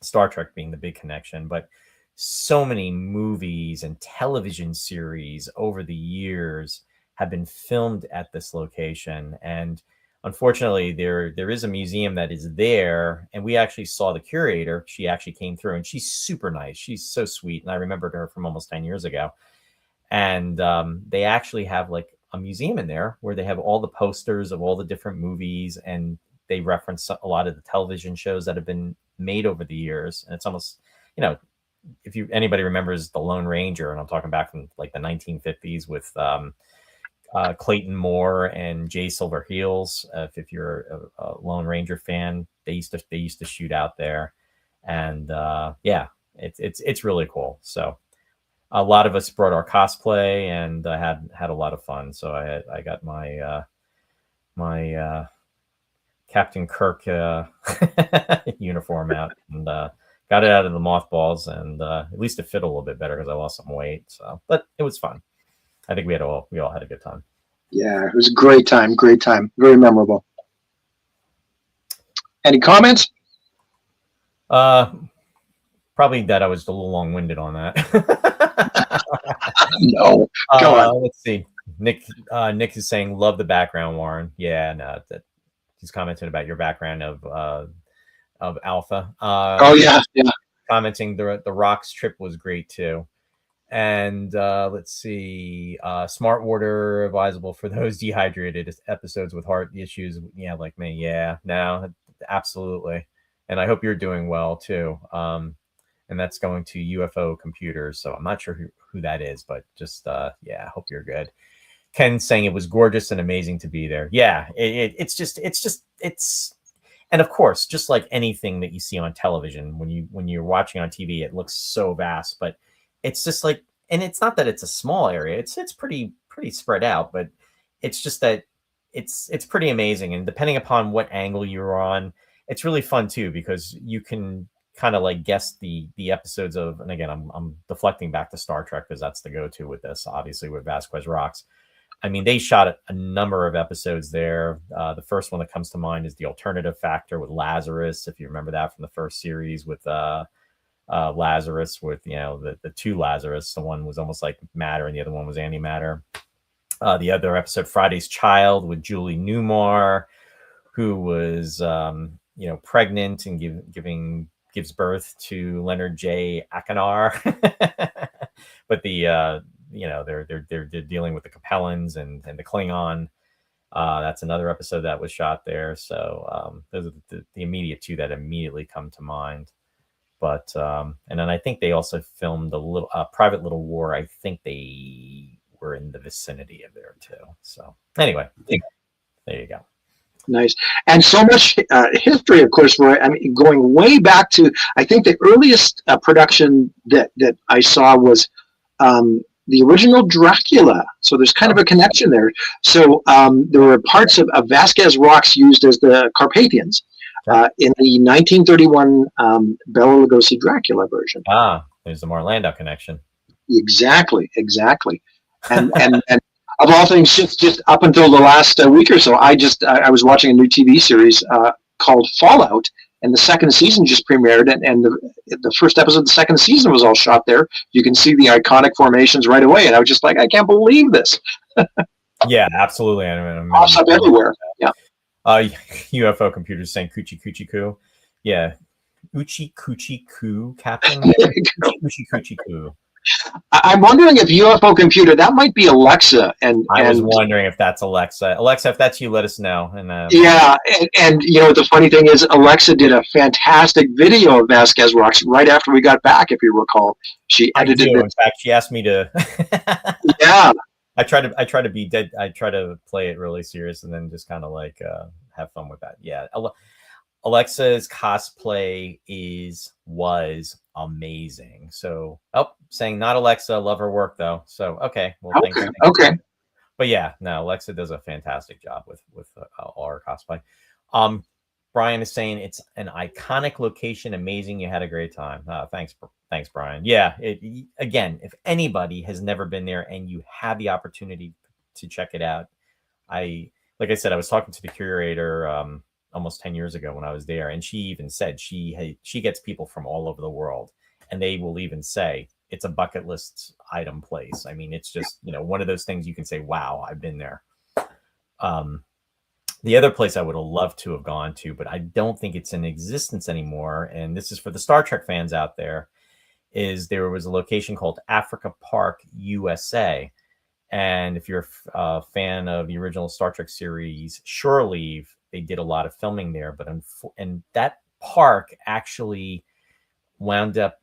Star Trek being the big connection, but so many movies and television series over the years have been filmed at this location. And unfortunately, there is a museum that is there, and we actually saw the curator. She actually came through, and she's super nice. She's so sweet, and I remembered her from almost 10 years ago. And they actually have like a museum in there where they have all the posters of all the different movies, and they reference a lot of the television shows that have been made over the years. And it's almost, if anybody remembers The Lone Ranger, and I'm talking back from like the 1950s with Clayton Moore and Jay Silverheels. If you're a Lone Ranger fan, they used to shoot out there, and it's really cool. So a lot of us brought our cosplay, and I had a lot of fun. So I got my Captain Kirk uniform out, and got it out of the mothballs, and at least it fit a little bit better because I lost some weight. So, but it was fun. I think we all had a good time. Yeah, it was a great time. Great time. Very memorable. Any comments? Probably that I was a little long-winded on that. No. Go on. Let's see. Nick is saying, love the background, Warren. Yeah, no, he's commenting about your background of Alpha. Oh yeah. Commenting the Rocks trip was great too. And let's see, smart water advisable for those dehydrated episodes with heart issues. Yeah, like me. Yeah, no, absolutely. And I hope you're doing well too. And that's going to UFO Computers. So I'm not sure who that is, but just I hope you're good. Ken saying it was gorgeous and amazing to be there. Yeah, it's and of course, just like anything that you see on television, when you're watching on TV, it looks so vast, but it's just like, and it's not that it's a small area. It's pretty spread out, but it's just that it's pretty amazing. And depending upon what angle you're on, it's really fun too, because you can kind of like guess the episodes of, and again, I'm deflecting back to Star Trek because that's the go-to with this, obviously with Vasquez Rocks. I mean, they shot a number of episodes there. The first one that comes to mind is The Alternative Factor with Lazarus, if you remember that from the first series with Lazarus, with the two Lazarus. The one was almost like matter, and the other one was antimatter. The other episode, Friday's Child, with Julie Newmar, who was pregnant and gives birth to Leonard J. Akanar. But they're dealing with the Capellans and the Klingon. That's another episode that was shot there. So those are the immediate two that immediately come to mind. But and then I think they also filmed a Private Little War. I think they were in the vicinity of there too. So anyway, there you go. Nice. And so much history, of course, Roy. I mean, going way back to, I think the earliest production that I saw was the original Dracula. So there's kind of a connection there. So there were parts of Vasquez Rocks used as the Carpathians in the 1931 Bela Lugosi Dracula version. There's the Marlon Landau connection. Exactly. And of all things, just up until the last week or so, I was watching a new TV series called Fallout, and the second season just premiered, and the first episode of the second season was all shot there. You can see the iconic formations right away, and I was just like, I can't believe this. Yeah, absolutely. Pops up everywhere. Yeah. UFO Computers saying Coochie Coochie Coo. Yeah. Uchi Coochie Coo, Captain. Uchi Coochie Coo. I'm wondering if UFO Computer, that might be Alexa. And I was wondering if that's Alexa. Alexa, if that's you, let us know. And and the funny thing is, Alexa did a fantastic video of Vasquez Rocks right after we got back, if you recall. She edited it. In fact, she asked me to. Yeah. I try to be dead. I try to play it really serious and then just kind of like have fun with that. Yeah. Alexa's cosplay was amazing. So, saying not Alexa, love her work though. So, okay. Well, thanks. Okay. But yeah, no, Alexa does a fantastic job with all our cosplay. Um, Brian is saying it's an iconic location, amazing. You had a great time. Thanks, Brian. Yeah, again, if anybody has never been there and you have the opportunity to check it out, like I said, I was talking to the curator almost 10 years ago when I was there, and she even said she gets people from all over the world, and they will even say it's a bucket list item place. I mean, it's just, one of those things you can say, wow, I've been there. The other place I would have loved to have gone to, but I don't think it's in existence anymore, and this is for the Star Trek fans out there, is there was a location called Africa Park, USA. And if you're a fan of the original Star Trek series, Shore Leave, they did a lot of filming there. But and that park actually wound up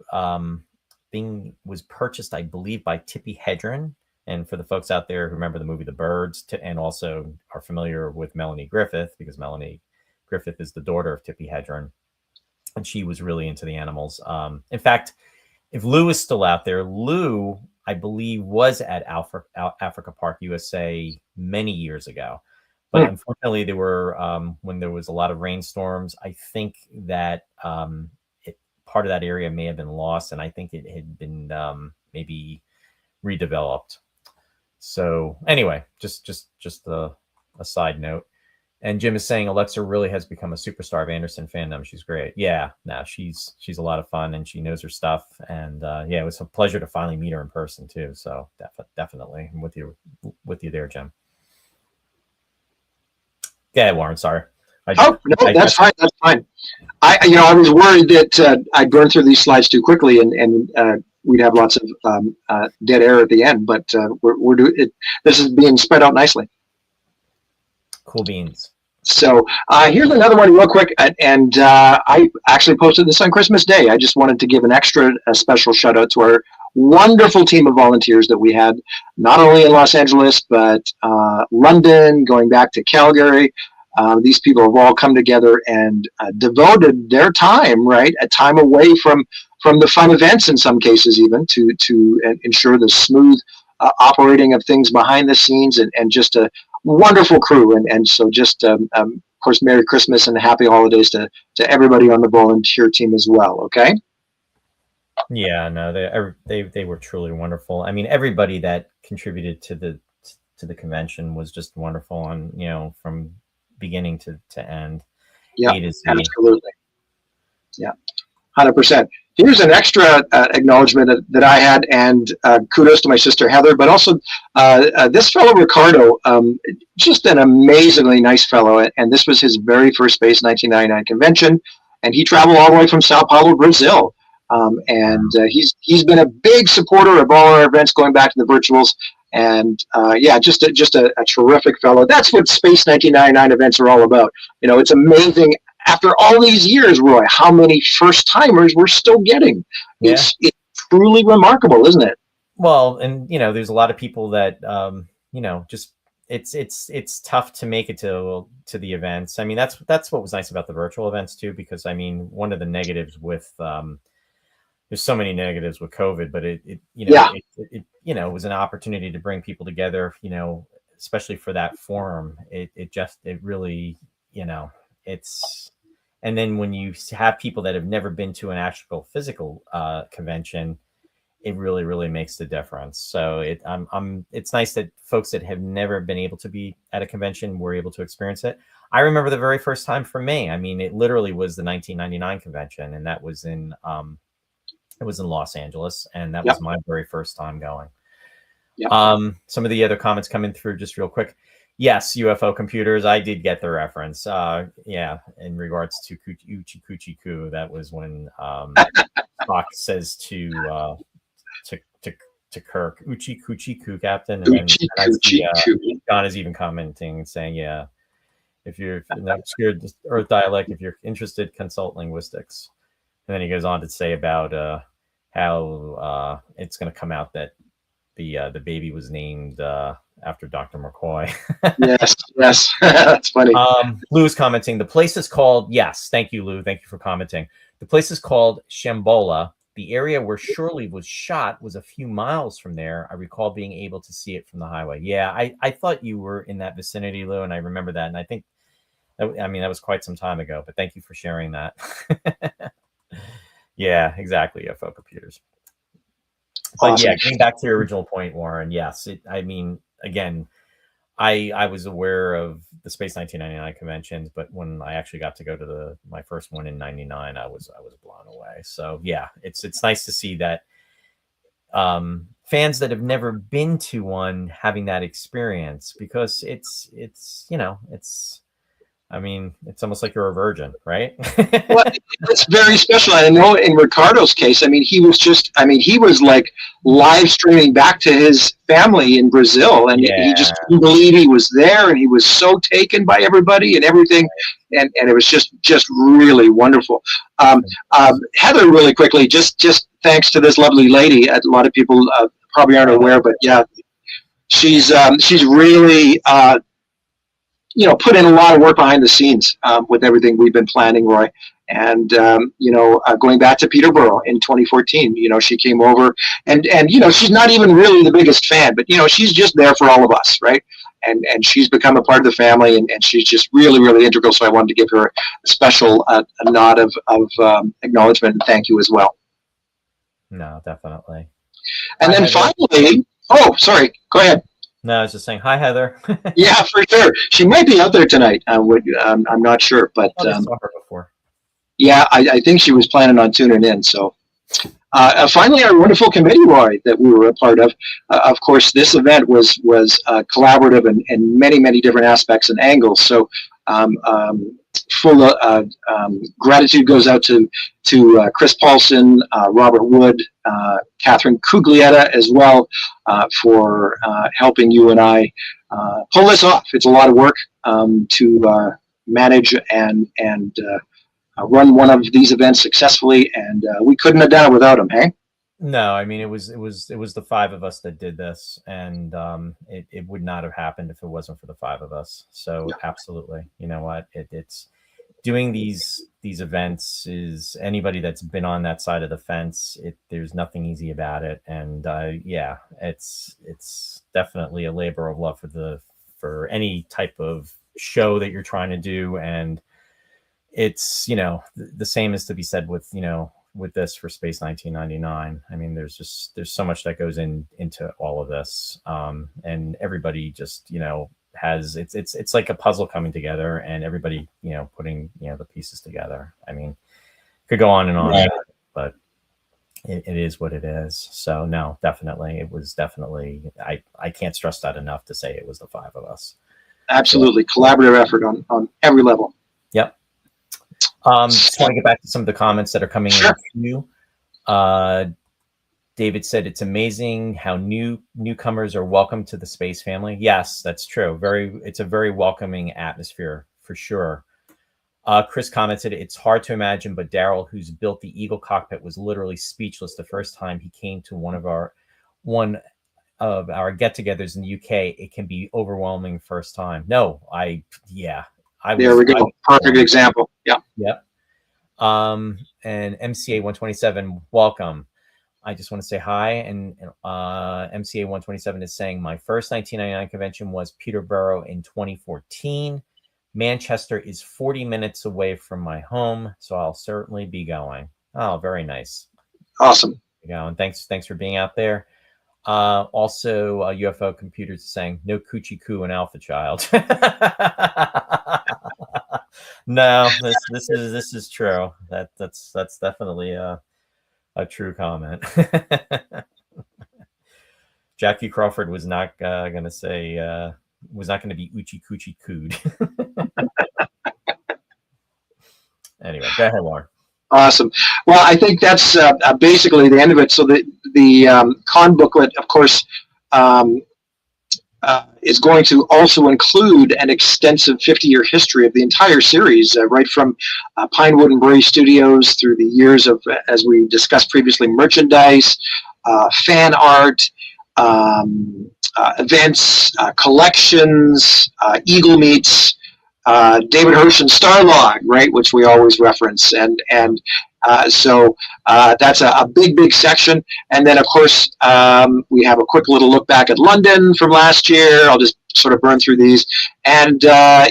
was purchased, I believe, by Tippi Hedren. And for the folks out there who remember the movie The Birds, and also are familiar with Melanie Griffith, because Melanie Griffith is the daughter of Tippi Hedren, and she was really into the animals. In fact, if Lou is still out there, Lou, I believe, was at Africa Park, USA many years ago. But unfortunately, there were, when there was a lot of rainstorms, I think that part of that area may have been lost, and I think it had been maybe redeveloped. So anyway, just a side note. And Jim is saying Alexa really has become a superstar of Anderson fandom. She's great. Yeah, no, she's a lot of fun, and she knows her stuff. And yeah, it was a pleasure to finally meet her in person too. So definitely, I'm with you there, Jim. Yeah, Warren. Sorry. No, that's fine. That's fine. I was worried that I'd burn through these slides too quickly, and we'd have lots of dead air at the end. But we're doing it. This is being spread out nicely. Cool beans. So here's another one real quick, and I actually posted this on Christmas Day. I just wanted to give a special shout out to our wonderful team of volunteers that we had, not only in Los Angeles, but London, going back to Calgary. These people have all come together and devoted their time, a time away from the fun events in some cases, even to ensure the smooth operating of things behind the scenes, and just a wonderful crew. And so just, of course, Merry Christmas and Happy Holidays to everybody on the volunteer team as well. Okay. Yeah, no, they were truly wonderful. I mean, everybody that contributed to the convention was just wonderful, and from beginning to end. Yeah, absolutely. Yeah, 100%. Here's an extra acknowledgement that I had, and kudos to my sister Heather, but also this fellow Ricardo, just an amazingly nice fellow, and this was his very first Space 1999 convention, and he traveled all the way from Sao Paulo, Brazil, and he's been a big supporter of all our events going back to the virtuals. And just a terrific fellow. That's what Space 1999 events are all about. It's amazing after all these years, Roy, how many first timers we're still getting. Yeah. It's truly remarkable, isn't it? Well, and there's a lot of people that just it's tough to make it to the events. I mean, that's what was nice about the virtual events too, because I mean, one of the negatives with there's so many negatives with COVID, but it was an opportunity to bring people together, especially for that forum. It really, it's, and then when you have people that have never been to an actual physical convention, it really, really makes the difference. So it's nice that folks that have never been able to be at a convention were able to experience it. I remember the very first time for me. I mean, it literally was the 1999 convention, and that was in it was in Los Angeles, and that was my very first time going. Yep. Some of the other comments coming through just real quick. Yes, UFO computers. I did get the reference. In regards to Uchi Kuchi Ku, that was when Spock says to Kirk, Uchi Kuchi Ku, Captain. And John is even commenting and saying, yeah, if you're in the obscure Earth dialect, if you're interested, consult linguistics. And then he goes on to say about how it's going to come out that the baby was named after Dr. McCoy. yes, that's funny. Lou is commenting. The place is called. Yes, thank you, Lou. Thank you for commenting. The place is called Shambhala the area where Shirley was shot was a few miles from there. I recall being able to see it from the highway. Yeah, I thought you were in that vicinity, Lou, and I remember that. And I think, I mean, that was quite some time ago, but thank you for sharing that. Yeah, exactly. UFO computers. But Awesome. yeah, getting back to your original point, Warren, yes. I mean, again, I was aware of the Space 1999 conventions, but when I actually got to go to my first one in '99, I was blown away. So yeah, it's nice to see that fans that have never been to one having that experience, because it's I mean, it's almost like you're a virgin, right? Well, it's very special. I know in Ricardo's case, I mean, he was like live streaming back to his family in Brazil, and he just couldn't believe he was there, and he was so taken by everybody and everything, and it was just really wonderful. Heather, really quickly, just thanks to this lovely lady, a lot of people probably aren't aware, but yeah, she's really put in a lot of work behind the scenes with everything we've been planning, Roy. And, going back to Peterborough in 2014, she came over and she's not even really the biggest fan, but, she's just there for all of us, right? And she's become a part of the family, and she's just really, really integral. So I wanted to give her a special a nod of acknowledgement and thank you as well. No, definitely. And then finally, sorry, go ahead. No, I was just saying, hi, Heather. Yeah, for sure. She might be out there tonight. I'm not sure, but I saw her before. Yeah, I think she was planning on tuning in. So finally, our wonderful committee, Roy, that we were a part of. Of course, this event was collaborative in many, many different aspects and angles. So full of gratitude goes out to Chris Paulson, Robert Wood, Catherine Cuglietta as well, for helping you and I pull this off. It's a lot of work to manage and run one of these events successfully, and we couldn't have done it without them, hey? No, I mean, it was the five of us that did this, and it would not have happened if it wasn't for the five of us. So yeah. Absolutely, you know what? It's doing these events is, anybody that's been on that side of the fence, there's nothing easy about it, and yeah, it's definitely a labor of love for any type of show that you're trying to do, and it's the same is to be said with with this for Space 1999. I mean, there's so much that goes into all of this, and everybody just has it's like a puzzle coming together, and everybody putting the pieces together. I mean, could go on and on, right, but it is what it is. So no, definitely, it was definitely, I can't stress that enough to say it was the five of us. Absolutely, collaborative effort on every level. Yep. Just want to get back to some of the comments that are coming in. David said it's amazing how newcomers are welcome to the space family. Yes, that's true. It's a very welcoming atmosphere for sure. Chris commented, it's hard to imagine, but Daryl, who's built the Eagle cockpit, was literally speechless the first time he came to one of our get-togethers in the UK. It can be overwhelming first time. No, there we go. Perfect example. Yeah. Yep. And MCA 127, welcome. I just want to say hi. And MCA 127 is saying, my first 1999 convention was Peterborough in 2014. Manchester is 40 minutes away from my home, so I'll certainly be going. Oh, very nice. Awesome. And thanks for being out there. Also, UFO Computers is saying, no coochie coo and Alpha Child. No, this is true. That's definitely a true comment. Jackie Crawford was not going to say was not going to be Uchi Coochie Cooed. Anyway, go ahead, Lauren. Awesome. Well, I think that's basically the end of it. So the con booklet, of course, is going to also include an extensive 50-year history of the entire series, right from Pinewood and Bray Studios through the years of, as we discussed previously, merchandise, fan art, events, collections, Eagle Meets, David Hirsch and Starlog, right, which we always reference, and That's a big section. And then, of course, we have a quick little look back at London from last year. I'll just sort of burn through these. And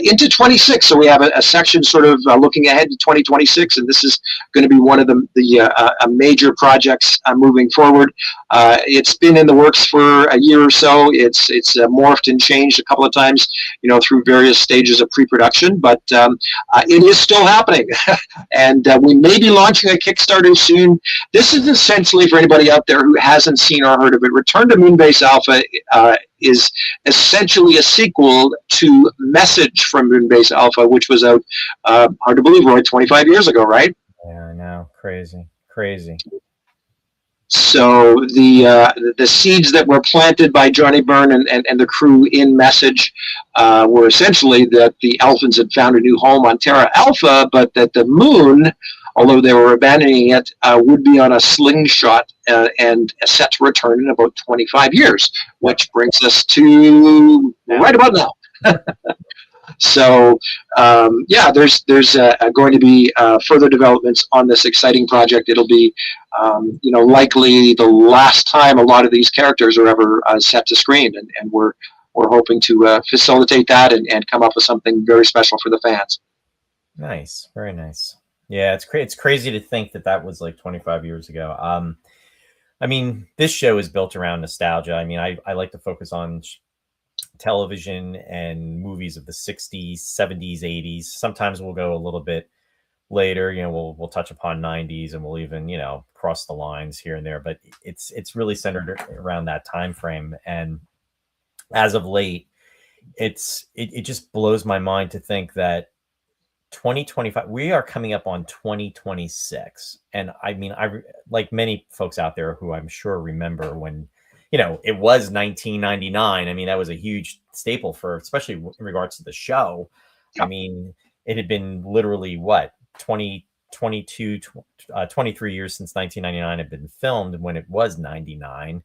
into 26. So we have a section sort of looking ahead to 2026. And this is going to be one of the major projects moving forward. It's been in the works for a year or so. It's morphed and changed a couple of times, through various stages of pre-production. But it is still happening. And we may be launching a Kickstarter soon. This is essentially, for anybody out there who hasn't seen or heard of it, Return to Moonbase Alpha is essentially a sequel to Message from Moonbase Alpha, which was out, hard to believe, Roy, 25 years ago, right? Yeah, I know. Crazy. So the seeds that were planted by Johnny Byrne and the crew in Message were essentially that the Alphans had found a new home on Terra Alpha, but that the moon, although they were abandoning it, would be on a slingshot and set to return in about 25 years, which brings us to right about now. So, there's going to be further developments on this exciting project. It'll be, likely the last time a lot of these characters are ever set to screen, and we're hoping to facilitate that and come up with something very special for the fans. Nice, very nice. Yeah, it's crazy to think that was like 25 years ago. I mean, this show is built around nostalgia. I mean, I like to focus on television and movies of the 60s, 70s, 80s. Sometimes we'll go a little bit later, we'll touch upon 90s, and we'll even, cross the lines here and there, but it's really centered around that time frame. And as of late, it just blows my mind to think that 2025, we are coming up on 2026. And I mean, I like many folks out there who I'm sure remember when it was 1999. I mean, that was a huge staple for, especially in regards to the show. I mean, it had been literally 23 years since 1999 had been filmed when it was 99.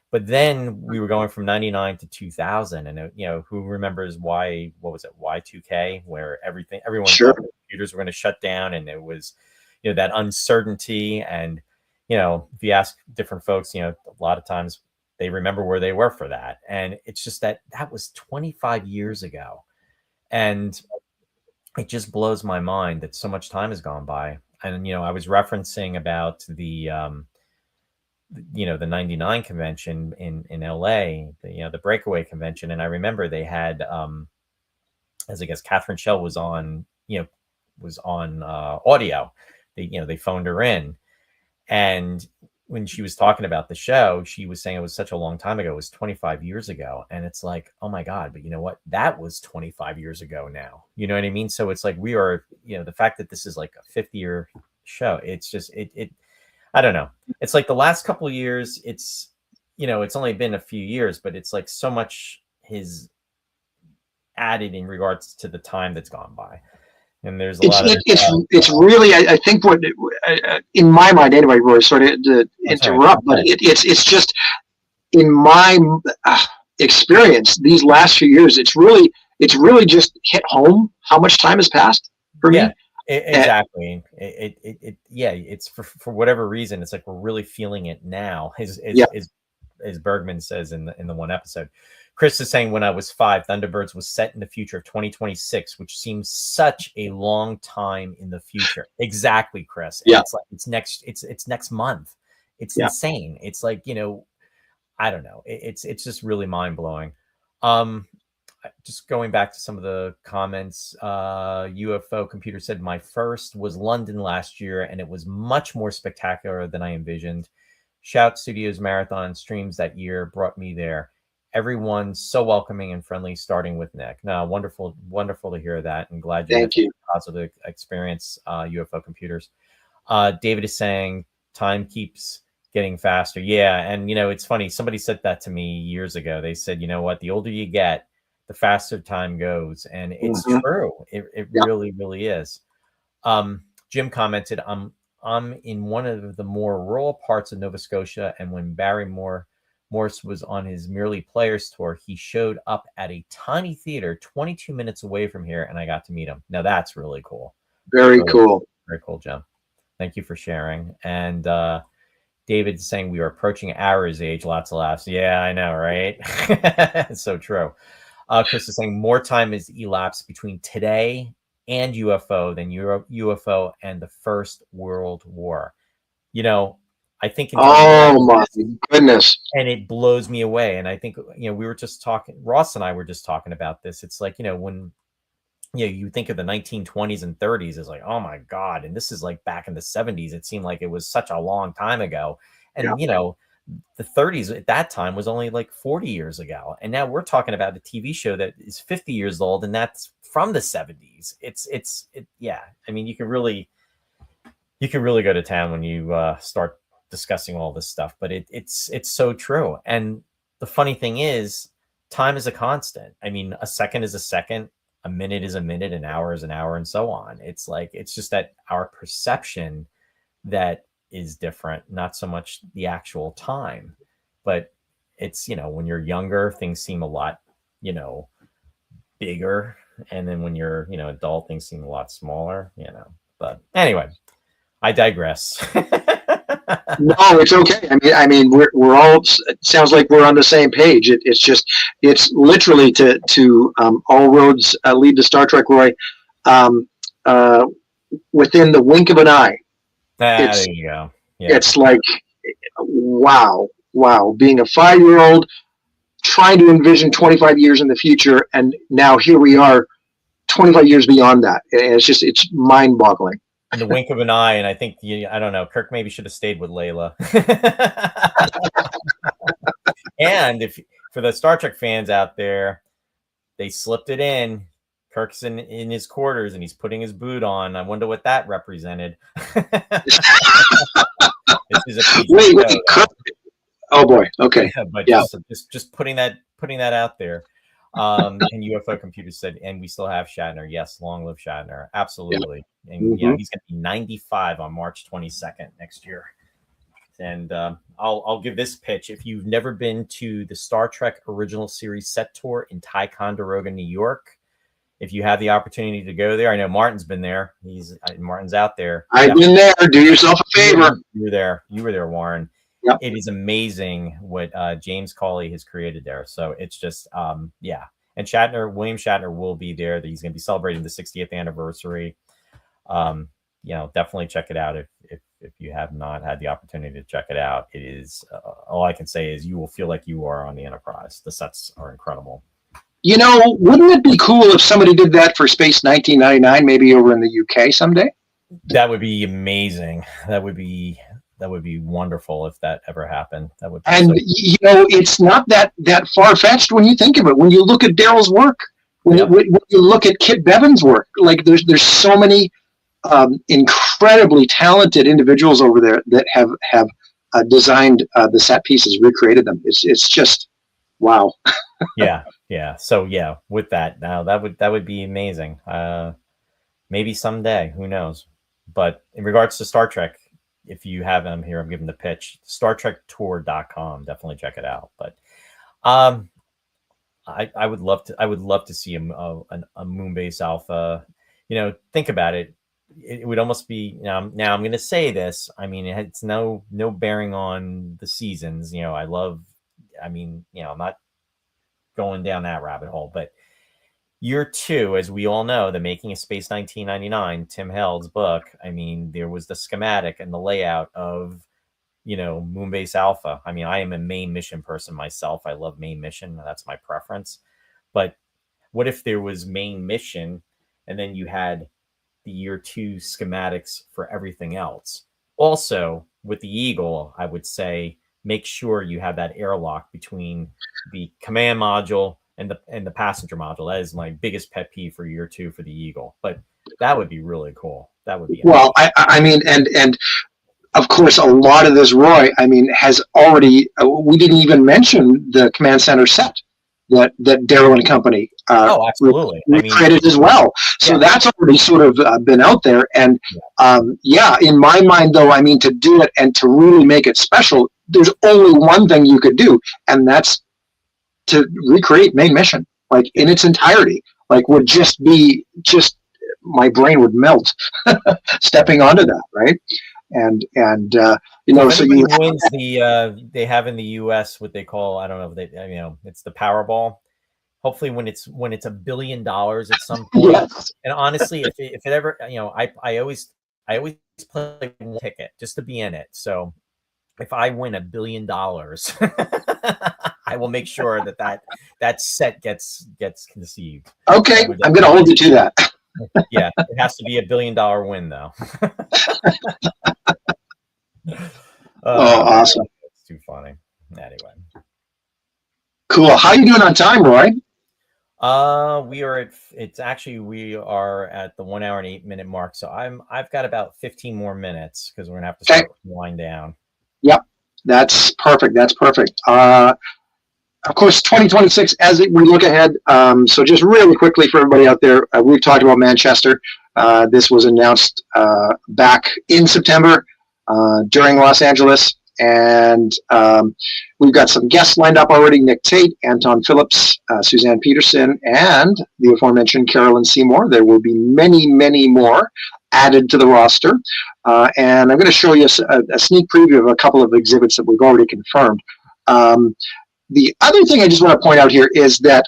But then we were going from 99 to 2000, and who remembers Y2K, where everyone sure. thought the computers were going to shut down, and it was, that uncertainty. And if you ask different folks, a lot of times they remember where they were for that. And it's just that was 25 years ago. And it just blows my mind that so much time has gone by. And, I was referencing about the 99 convention in LA, the Breakaway convention. And I remember they had, as I guess Catherine Schell was on audio. They phoned her in, and when she was talking about the show, she was saying it was such a long time ago. It was 25 years ago. And it's like, oh my God, but you know what? That was 25 years ago now. You know what I mean? So it's like, we are, the fact that this is like a 50-year show, it's just, I don't know. It's like the last couple of years, it's only been a few years, but it's like so much has added in regards to the time that's gone by. And there's a lot of it's really, I think, what in my mind anyway, Roy, sorry to interrupt, but it's just in my experience these last few years, it's really just hit home how much time has passed for me. Exactly. It's for whatever reason, it's like we're really feeling it now. As Bergman says in the one episode. Chris is saying, when I was 5, Thunderbirds was set in the future of 2026, which seems such a long time in the future. Exactly, Chris. And it's like it's next month. It's insane. It's like, I don't know. It's just really mind blowing. Just going back to some of the comments, UFO Computer said, my first was London last year, and it was much more spectacular than I envisioned. Shout Studios Marathon streams that year brought me there. Everyone so welcoming and friendly, starting with Nick. No, wonderful to hear that, and glad you had a positive experience, UFO Computers. David is saying time keeps getting faster. Yeah, and it's funny. Somebody said that to me years ago. They said, you know what, the older you get, the faster time goes, and it's true. It really, really is. Jim commented, I'm in one of the more rural parts of Nova Scotia, and when Barry Morse was on his Merely Players tour, he showed up at a tiny theater 22 minutes away from here, and I got to meet him. Now that's really cool. Very cool. Very cool, Jim. Thank you for sharing. And David's saying we are approaching Ara's age. Lots of laughs. Yeah, I know, right? It's so true. Chris is saying more time is elapsed between today and UFO than UFO and the First World War. You know, I think in telling Oh my goodness. and it blows me away. And I think, we were just talking, Ross and I were just talking about this. It's like, when you think of the 1920s and 30s as like, oh my God. And this is like back in the 70s. It seemed like it was such a long time ago. And, the 30s at that time was only like 40 years ago. And now we're talking about a TV show that is 50 years old, and that's from the 70s. Yeah. I mean, you can really go to town when you start discussing all this stuff, but it's so true. And the funny thing is, time is a constant. I mean, a second is a second, a minute is a minute, an hour is an hour, and so on. It's like, it's just that our perception that is different, not so much the actual time, but it's, when you're younger, things seem a lot, bigger. And then when you're, adult, things seem a lot smaller, but anyway, I digress. No, it's okay. I mean, we're all. It sounds like we're on the same page. It's literally to all roads lead to Star Trek, Roy. Within the wink of an eye. There you go. Yeah. It's like, wow. Being a 5-year-old, trying to envision 25 years in the future, and now here we are, 25 years beyond that. And it's mind-boggling. In the wink of an eye, and I think I don't know. Kirk maybe should have stayed with Layla. And if for the Star Trek fans out there, they slipped it in. Kirk's in his quarters and he's putting his boot on. I wonder what that represented. This is a wait, Kirk. Oh boy. Okay. But yeah. Just putting that out there. And UFO Computer said, and we still have Shatner. Yes, long live Shatner. Absolutely. Yeah. And he's going to be 95 on March 22nd next year. And I'll give this pitch. If you've never been to the Star Trek original series set tour in Ticonderoga, New York, if you have the opportunity to go there, I know Martin's been there. Martin's out there. I've been there. Do yourself a favor. You were there, Warren. Yep. It is amazing what James Cawley has created there. So it's just, yeah. And William Shatner will be there. He's going to be celebrating the 60th anniversary. Definitely check it out if you have not had the opportunity to check it out. It is, all I can say is you will feel like you are on the Enterprise. The sets are incredible. Wouldn't it be cool if somebody did that for Space 1999, maybe over in the UK someday? That would be amazing. That would be wonderful if that ever happened. That would. And it's not that far fetched when you think of it. When you look at Daryl's work, when you look at Kit Bevan's work, like there's so many incredibly talented individuals over there that have designed the set pieces, recreated them. It's just wow. Yeah. So with that, now that would be amazing. Maybe someday, who knows? But in regards to Star Trek, if you have them here, I'm giving the pitch. StarTrekTour.com. Definitely check it out. But I would love to see a Moonbase Alpha. Think about it. It would almost be now. I'm going to say this. I mean, it's no bearing on the seasons. I'm not going down that rabbit hole, but year 2, as we all know, the Making of Space 1999, Tim Held's book. I mean, there was the schematic and the layout of, Moonbase Alpha. I mean, I am a main mission person myself. I love main mission. That's my preference. But what if there was main mission and then you had the year 2 schematics for everything else? Also, with the Eagle, I would say make sure you have that airlock between the command module and the passenger module. That is my biggest pet peeve for year 2 for the Eagle. But that would be really cool. That would be well. I mean, and of course, a lot of this, Roy, has already. We didn't even mention the command center set that Darrow and company absolutely created as well. So that's already sort of been out there. And in my mind, though, to do it and to really make it special, there's only one thing you could do, and that's to recreate main mission, like in its entirety. Like would just be my brain would melt stepping onto that, right? And you know, if so anybody you wins they have in the US what they call, I don't know if they, you know, it's the Powerball. Hopefully when it's $1 billion at some point. yes, And honestly, if it ever, you know, I always play one ticket just to be in it. So if I win $1 billion, I will make sure that set gets conceived. okay, I would I'm going to hold you to that. Yeah, it has to be $1 billion win though. Oh, awesome, It's too funny. Anyway, cool. How you doing on time, Roy? we are at we are at the 1 hour and 8 minute mark. So I've got about 15 more minutes because we're gonna have to Okay. start wind down. Yep, that's perfect. That's perfect. Of course, 2026 as we look ahead. So just really quickly for everybody out there, we've talked about Manchester. This was announced back in September during Los Angeles. And we've got some guests lined up already: Nick Tate, Anton Phillips, Suzanne Peterson, and the aforementioned Carolyn Seymour. There will be many, many more added to the roster. And I'm going to show you a sneak preview of a couple of exhibits that we've already confirmed. The other thing I just want to point out here is that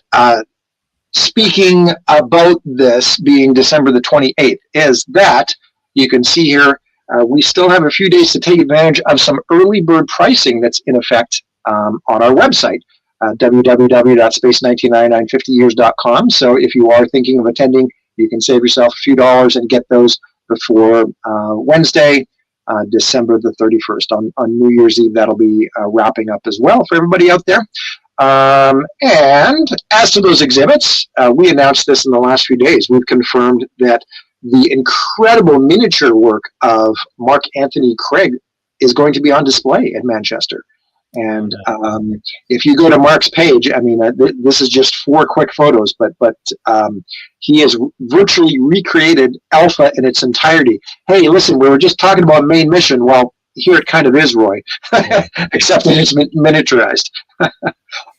speaking about this being December the 28th, is that you can see here we still have a few days to take advantage of some early bird pricing that's in effect on our website, www.space199950years.com. So if you are thinking of attending, you can save yourself a few dollars and get those before Wednesday, December the 31st. On New Year's Eve, that'll be wrapping up as well for everybody out there. And as to those exhibits, we announced this in the last few days. We've confirmed that the incredible miniature work of Mark Anthony Craig is going to be on display at Manchester. And if you go to Mark's page, I mean, this is just 4 quick photos, but he has virtually recreated Alpha in its entirety. Hey, listen, we were just talking about main mission. Well, here it kind of is, Roy, except that it's miniaturized.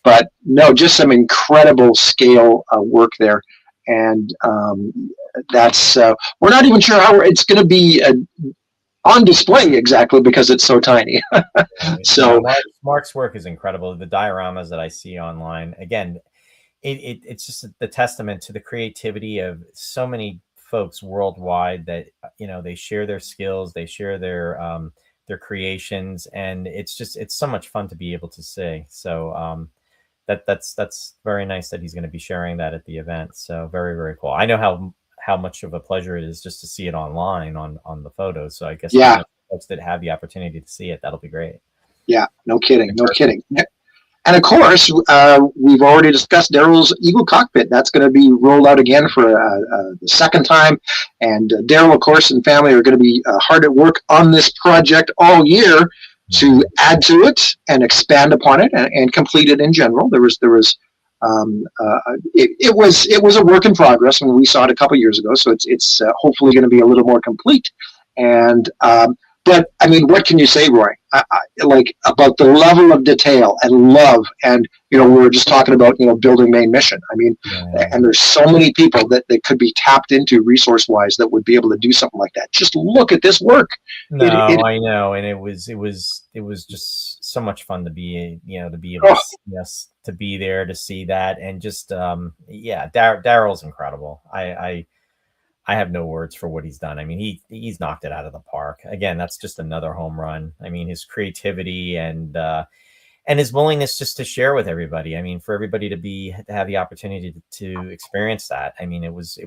But no, just some incredible scale work there. And that's we're not even sure how it's going to be on display exactly because it's so tiny. So Mark's work is incredible. The dioramas that I see online, again, it's just the testament to the creativity of so many folks worldwide that, you know, they share their skills, they share their creations, and it's so much fun to be able to see. So that's very nice that he's going to be sharing that at the event. So very, very cool. I know how much of a pleasure it is just to see it online on the photos. So I guess folks that have the opportunity to see it, that'll be great. Yeah, no kidding. And of course, we've already discussed Daryl's Eagle cockpit. That's going to be rolled out again for the second time. And Daryl, of course, and family are going to be hard at work on this project all year to add to it and expand upon it and complete it in general. It was a work in progress when we saw it a couple years ago. So it's hopefully going to be a little more complete. And but I mean, what can you say, Roy? Like about the level of detail and love, and we were just talking about building main mission. I mean, and there's so many people that could be tapped into resource-wise that would be able to do something like that. Just look at this work. No, I know, and it was just so much fun to be to be able to be there to see that, and just Daryl's incredible. I have no words for what he's done. I mean, he's knocked it out of the park. Again, that's just another home run. I mean, his creativity and his willingness just to share with everybody. I mean, for everybody to have the opportunity to experience that. I mean, it was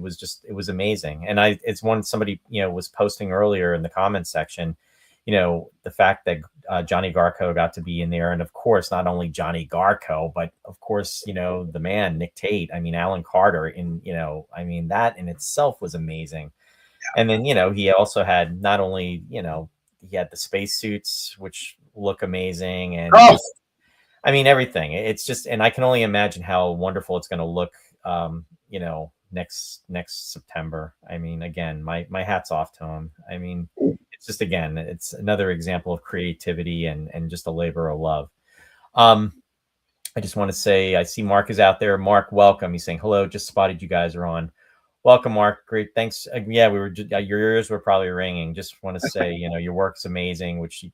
amazing. And it's one somebody was posting earlier in the comments section. The fact that Johnny Garco got to be in there, and of course, not only Johnny Garco, but of course, the man Nick Tate. I mean, Alan Carter. I mean, that in itself was amazing. Yeah. And then he also had not only he had the spacesuits, which look amazing, and I mean everything. It's just, and I can only imagine how wonderful it's going to look. Next September. I mean, again, my hat's off to him. I mean. Just again, it's another example of creativity and just a labor of love. I just want to say, I see Mark is out there. Mark, welcome. He's saying hello. Just spotted you guys are on. Welcome, Mark. Great. Thanks. Yeah, we were just, your ears were probably ringing. Just want to say, your work's amazing, which,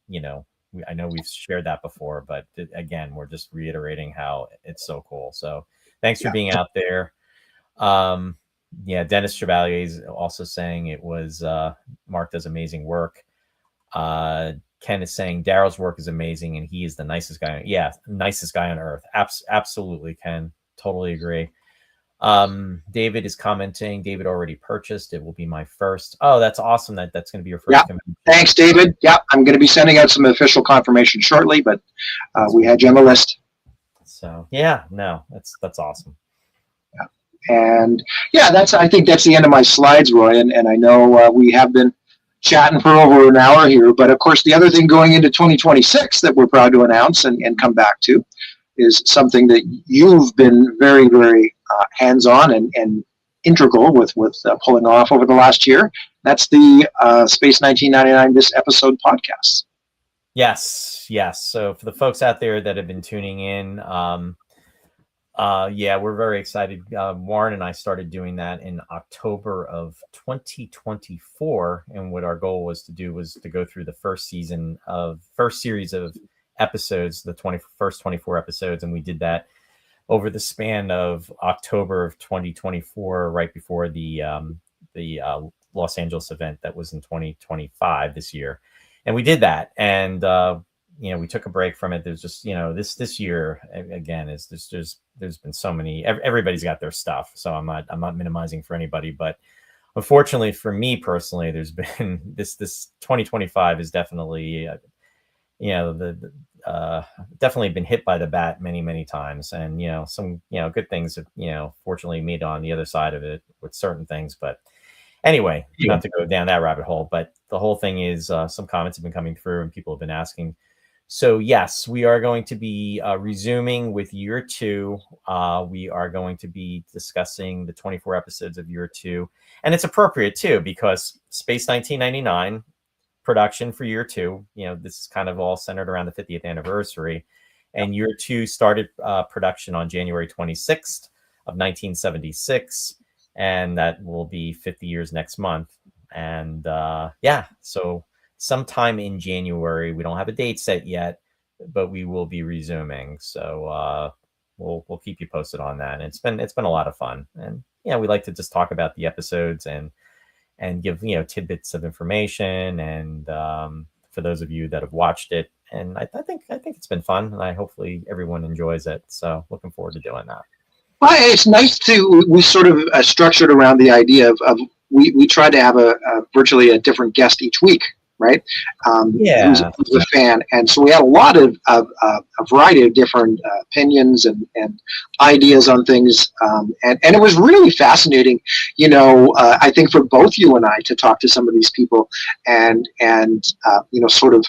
I know we've shared that before, but again, we're just reiterating how it's so cool. So thanks for Yeah. being out there. Yeah, Dennis Chevalier is also saying it was Mark does amazing work. Ken is saying Daryl's work is amazing and he is the nicest guy. Yeah, nicest guy on earth. Absolutely, Ken. Totally agree. David is commenting. David already purchased. It will be my first. Oh, that's awesome. That's going to be your first. Yeah. Thanks, David. Yeah, I'm going to be sending out some official confirmation shortly, but we had you on the list. So yeah, no, that's awesome. Yeah. And yeah, I think that's the end of my slides, Roy. And I know we have been chatting for over an hour here, but of course, the other thing going into 2026 that we're proud to announce and come back to is something that you've been very, very hands-on and integral with pulling off over the last year. That's the Space 1999 This Episode podcast. Yes. So for the folks out there that have been tuning in, yeah, we're very excited. Warren and I started doing that in October of 2024, and what our goal was to do was to go through the first series of episodes, the first 24 episodes, and we did that over the span of October of 2024, right before the Los Angeles event that was in 2025 this year, and we did that, and we took a break from it. There's just this year again is there's been so many. Everybody's got their stuff, so I'm not minimizing for anybody, but unfortunately for me personally, there's been this 2025 is definitely definitely been hit by the bat many times, and some good things have fortunately made on the other side of it with certain things. But anyway, not to go down that rabbit hole, but the whole thing is some comments have been coming through and people have been asking. So yes, we are going to be resuming with year 2. We are going to be discussing the 24 episodes of year 2, and it's appropriate too because Space 1999 production for year 2. This is kind of all centered around the 50th anniversary, and year 2 started production on January 26th of 1976, and that will be 50 years next month. And so sometime in January, we don't have a date set yet, but we will be resuming. So we'll keep you posted on that. And it's been a lot of fun, and we like to just talk about the episodes and give tidbits of information, and for those of you that have watched it, and I think it's been fun, and hopefully everyone enjoys it. So looking forward to doing that. Well, it's nice we sort of structured around the idea of we try to have virtually a different guest each week, right? Who's a fan, and so we had a lot of a variety of different opinions and ideas on things, and it was really fascinating. I think for both you and I to talk to some of these people and sort of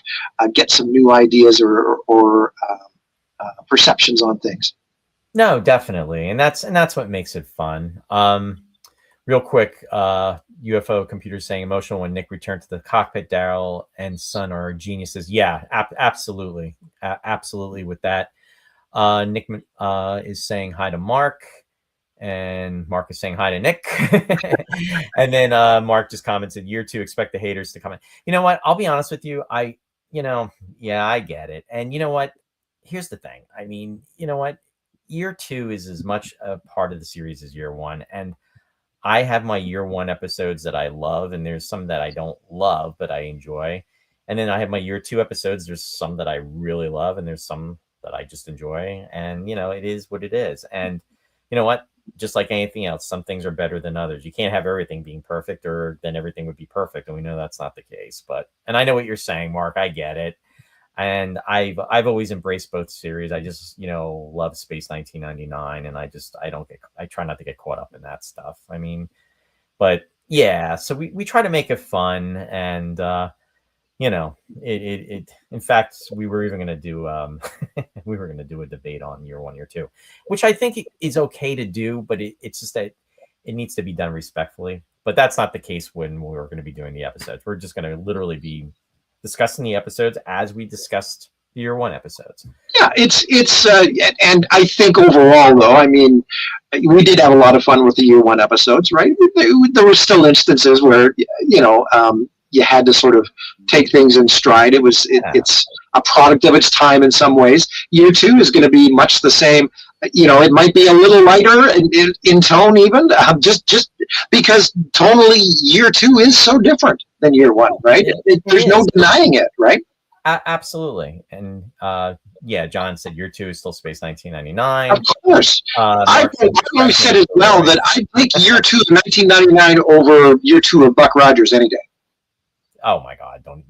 get some new ideas or perceptions on things. No, definitely, and that's what makes it fun. Real quick, UFO computer saying emotional when Nick returned to the cockpit. Daryl and Sun are geniuses. Yeah, absolutely, absolutely with that. Nick is saying hi to Mark, and Mark is saying hi to Nick. And then Mark just commented, year 2, expect the haters to comment. You know what? I'll be honest with you. I get it. And you know what? Here's the thing. I mean, you know what? Year 2 is as much a part of the series as year 1. And I have my year 1 episodes that I love, and there's some that I don't love, but I enjoy. And then I have my year 2 episodes. There's some that I really love, and there's some that I just enjoy. And, it is what it is. And you know what? Just like anything else, some things are better than others. You can't have everything being perfect, or then everything would be perfect. And we know that's not the case. And I know what you're saying, Mark. I get it. And I've always embraced both series. I just, love Space 1999, and I try not to get caught up in that stuff. I mean, but yeah, so we try to make it fun, and in fact, we were even going to do a debate on year 1, year 2, which I think is okay to do, but it's just that it needs to be done respectfully. But that's not the case when we're going to be doing the episodes. We're just going to literally be discussing the episodes as we discussed the year 1 episodes. Yeah, it's and I think overall, though, I mean, we did have a lot of fun with the year one episodes, right? There were still instances where, you had to sort of take things in stride. It's a product of its time in some ways. Year two is going to be much the same. It might be a little lighter in tone, even just because tonally, year two is so different than year one, right? There's no denying it, right? Absolutely. And John said year two is still Space 1999. Of course. I've always said as well that I'd take year two of 1999 over year two of Buck Rogers any day. Oh my God! Don't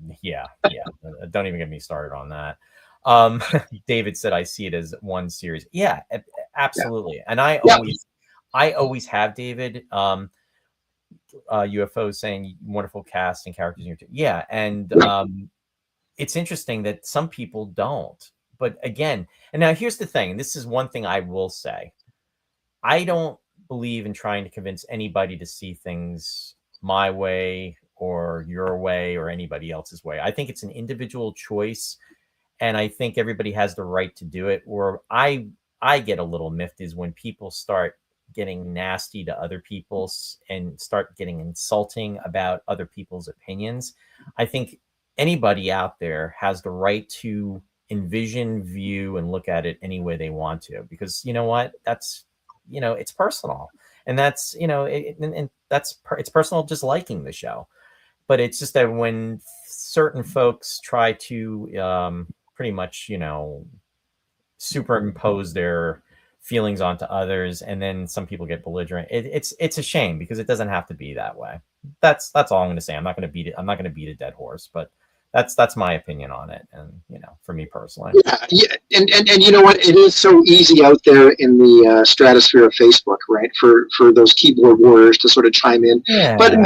even get me started on that. David said, "I see it as one series." Yeah, absolutely. Yeah. And I always have, David. UFO saying wonderful cast and characters in your yeah, and it's interesting that some people don't. But again, and now here's the thing. And this is one thing I will say. I don't believe in trying to convince anybody to see things my way or your way or anybody else's way. I think it's an individual choice, and I think everybody has the right to do it. Where I get a little miffed is when people start getting nasty to other people's and start getting insulting about other people's opinions. I think anybody out there has the right to envision, view, and look at it any way they want to, because you know what? That's, it's personal, and that's, it's personal just liking the show. But it's just that when certain folks try to pretty much, superimpose their feelings onto others, and then some people get belligerent, it's a shame, because it doesn't have to be that way. That's all I'm going to say. I'm not going to beat a dead horse, but that's my opinion on it. And for me personally, yeah. And you know what, it is so easy out there in the stratosphere of Facebook, right, for those keyboard warriors to sort of chime in. But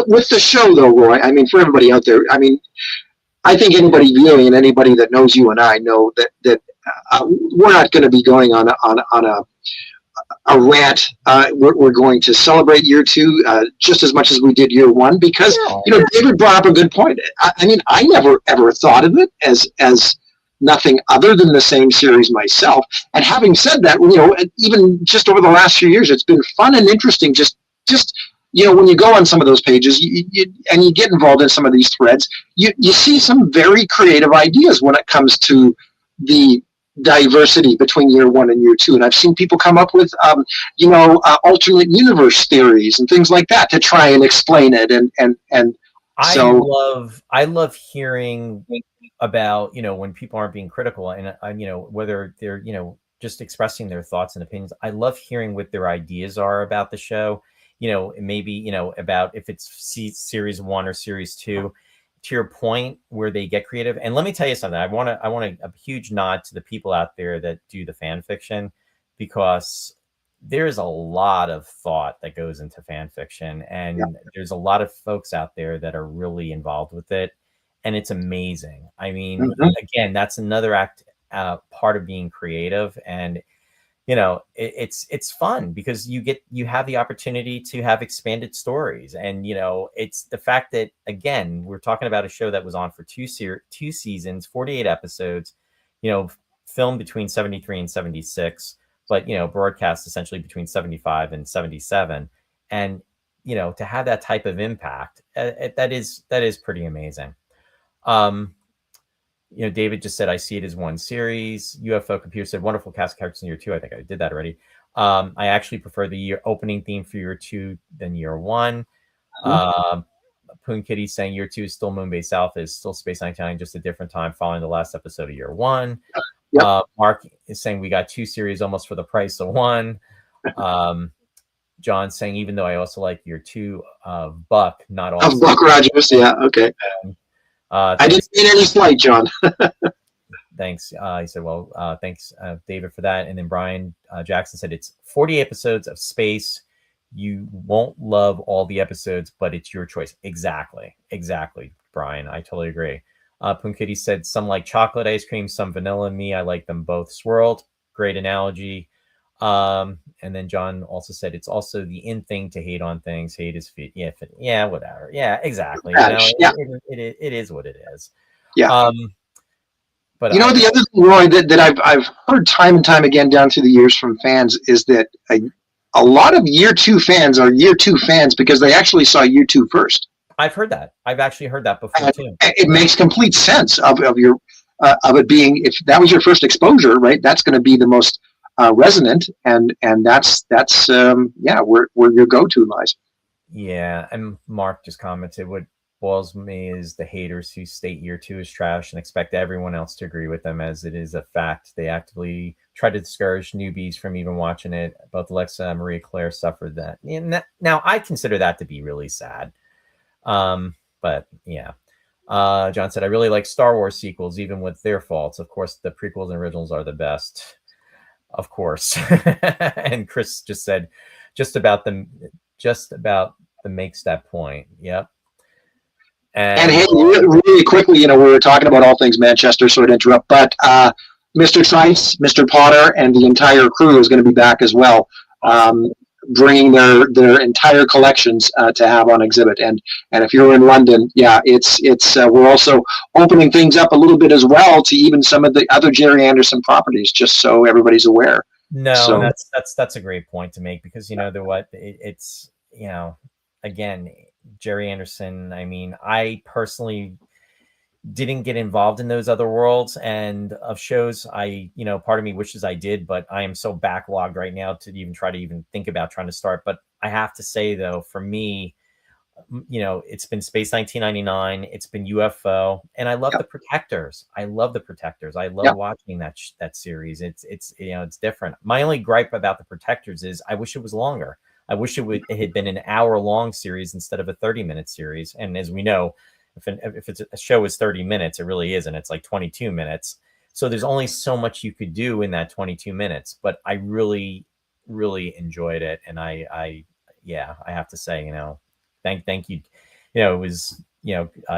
with the show though, Roy, I mean, for everybody out there, I mean, I think anybody viewing and anybody that knows you and I know that we're not going to be going on a rant. We're going to celebrate year two just as much as we did year one, because David brought up a good point. I mean, I never ever thought of it as nothing other than the same series myself. And having said that, even just over the last few years, it's been fun and interesting. Just when you go on some of those pages and you get involved in some of these threads, you see some very creative ideas when it comes to the diversity between year one and year two. And I've seen people come up with, alternate universe theories and things like that to try and explain it. And so I love hearing about, when people aren't being critical, and whether they're, just expressing their thoughts and opinions. I love hearing what their ideas are about the show, maybe, about if it's series one or series two. To your point, where they get creative. And let me tell you something. I want a huge nod to the people out there that do the fan fiction, because there's a lot of thought that goes into fan fiction, and there's a lot of folks out there that are really involved with it, and it's amazing. I mean, again, that's another part of being creative, and it's fun because you have the opportunity to have expanded stories. And, it's the fact that, again, we're talking about a show that was on for two seasons, 48 episodes, filmed between 73 and 76, but, broadcast essentially between 75 and 77. And, to have that type of impact, that is pretty amazing. David just said, I see it as one series. UFO Computer said, wonderful cast of characters in year two. I think I did that already. I actually prefer the year opening theme for year two than year one. Poon Kitty saying year two is still Moonbase Alpha, is still Space 99, just a different time following the last episode of year one. Mark is saying we got two series almost for the price of one. John saying, even though I also like year two of Buck, not all. Of Buck Rogers, yeah, okay. I didn't mean any slight, John. Thanks. He said, well, thanks, David, for that. And then Brian Jackson said, it's 40 episodes of space. You won't love all the episodes, but it's your choice. Exactly, Brian. I totally agree. Poon Kitty said, some like chocolate ice cream, some vanilla. Me, I like them both swirled. Great analogy. And then John also said, it's also the in thing to hate on things. Hate is feet. Yeah, whatever. Yeah, exactly. It is what it is. Yeah. But the other thing, Roy, that I've heard time and time again down through the years from fans is that a lot of year two fans are year two fans because they actually saw year two first. I've heard that. I've actually heard that before too. It makes complete sense of your of it being, if that was your first exposure, right? That's going to be the most resonant, and that's yeah, where your go to lies. Yeah, and Mark just commented, what boils me is the haters who state year two is trash and expect everyone else to agree with them as it is a fact. They actively try to discourage newbies from even watching it. Both Alexa and Maria Claire suffered that. And now I consider that to be really sad. But yeah. John said, I really like Star Wars sequels, even with their faults. Of course, the prequels and originals are the best. Of course. And Chris just said, just about the makes that point. Yep. And hey, really quickly, we were talking about all things Manchester, so I'd interrupt, but Mr. Trice, Mr. Potter, and the entire crew is going to be back as well, bringing their entire collections to have on exhibit. And if you're in London, yeah, it's we're also opening things up a little bit as well to even some of the other Gerry Anderson properties, just so everybody's aware. No, so, that's a great point to make, because it's again, Gerry Anderson. I mean, I personally didn't get involved in those other worlds and of shows. Part of me wishes I did, but I am so backlogged right now to even try to think about trying to start. But I have to say, though, for me, it's been Space 1999, it's been UFO, and I love the Protectors. I love watching that series. It's different. My only gripe about the Protectors is I wish it was longer. I wish it had been an hour-long series instead of a 30-minute series. And as we know, if it's a show is 30 minutes, it really isn't. It's like 22 minutes. So there's only so much you could do in that 22 minutes. But I really, really enjoyed it, and I have to say, thank you. It was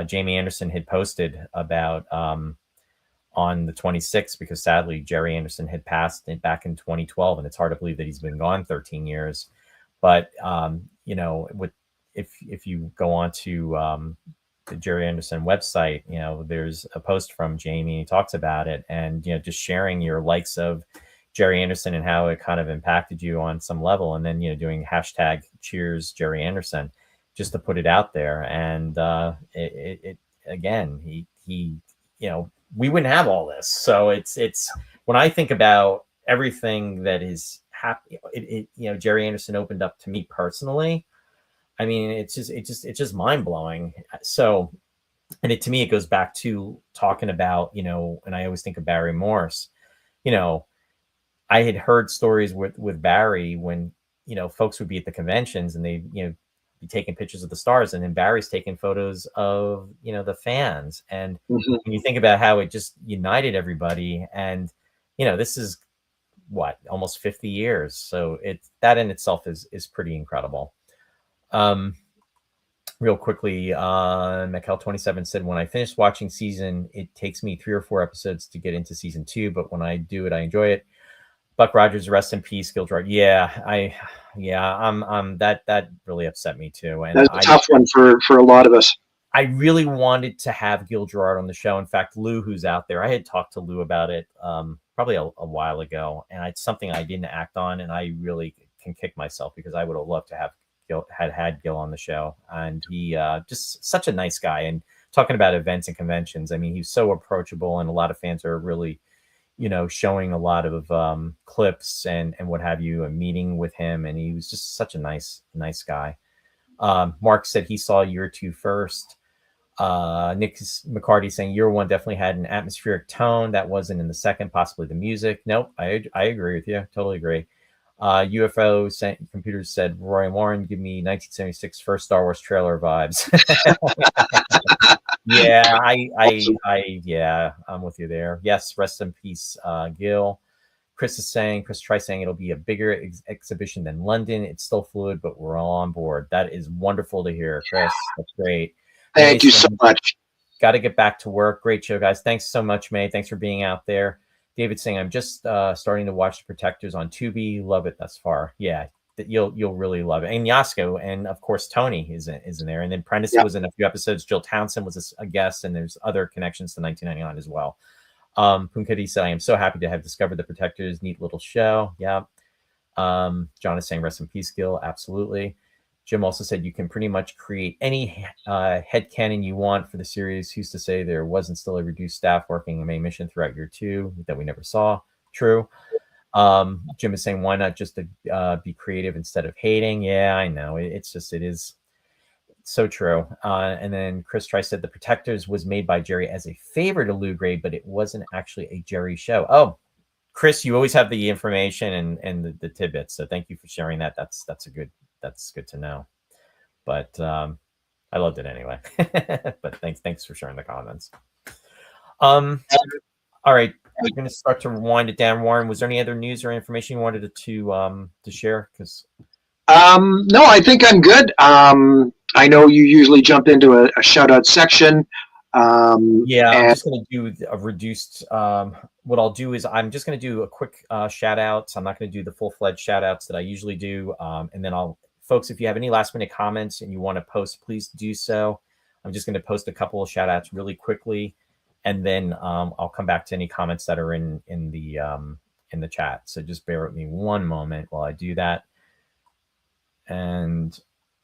Jamie Anderson had posted about on the 26th, because sadly Gerry Anderson had passed back in 2012, and it's hard to believe that he's been gone 13 years. But if you go on to the Gerry Anderson website, there's a post from Jamie. He talks about it, and just sharing your likes of Gerry Anderson and how it kind of impacted you on some level, and then doing hashtag Cheers Gerry Anderson, just to put it out there. And it again, he we wouldn't have all this. So it's when I think about everything that is happening, Gerry Anderson opened up to me personally. I mean, it's just mind blowing. So, and to me, it goes back to talking about, and I always think of Barry Morse. I had heard stories with Barry when, folks would be at the conventions and they, be taking pictures of the stars, and then Barry's taking photos of, the fans. And when you think about how it just united everybody, and, this is what, almost 50 years. So that in itself is pretty incredible. Real quickly, Mekel27 said, when I finished watching season, it takes me 3 or 4 episodes to get into season 2, but when I do it, I enjoy it. Buck Rogers, rest in peace, Gil Gerard. That really upset me too. And that's a tough one for a lot of us. I really wanted to have Gil Gerard on the show. In fact, Lou, who's out there, I had talked to Lou about it probably a while ago, and it's something I didn't act on, and I really can kick myself because I would have loved to have had Gil on the show. And he just such a nice guy. And talking about events and conventions, I mean, he's so approachable, and a lot of fans are really, showing a lot of clips and what have you, and meeting with him. And he was just such a nice guy. Mark said he saw year 2 first. Nick McCarty saying year 1 definitely had an atmospheric tone that wasn't in the second, possibly the music. Nope, I agree with you. Totally agree. UFO computers said, Roy and Warren, give me 1976 first Star Wars trailer vibes. Yeah, I'm with you there. Yes, rest in peace, Gil. Chris Trice saying it'll be a bigger exhibition than London. It's still fluid, but we're all on board. That is wonderful to hear, Chris. That's great. Thank you so much. Got to get back to work. Great show, guys. Thanks so much, May. Thanks for being out there. David saying, I'm just starting to watch The Protectors on Tubi. Love it thus far. Yeah, you'll really love it. And Yasko, and of course Tony is in there. And then Prentice was in a few episodes. Jill Townsend was a guest, and there's other connections to 1999 as well. Punkadi said, I am so happy to have discovered The Protectors. Neat little show. Yeah. John is saying rest in peace, Gil. Absolutely. Jim also said you can pretty much create any headcanon you want for the series. Who's to say there wasn't still a reduced staff working a main mission throughout year 2 that we never saw? True. Jim is saying, why not just to be creative instead of hating? Yeah, I know. It is so true. And then Chris Trice said the Protectors was made by Jerry as a favor to Lou Gray, but it wasn't actually a Jerry show. Oh, Chris, you always have the information and the tidbits. So thank you for sharing that. That's good to know. But I loved it anyway. But thanks for sharing the comments. All right, we're going to start to wind it down. Warren, was there any other news or information you wanted to share? Because no, I think I'm good. I know you usually jump into a shout out section. I'm just going to do a reduced. What I'll do is I'm just going to do a quick shout out. I'm not going to do the full-fledged shout outs that I usually do. And then folks, if you have any last minute comments and you want to post, please do so. I'm just going to post a couple of shout outs really quickly. And then I'll come back to any comments that are in the chat. So just bear with me one moment while I do that. And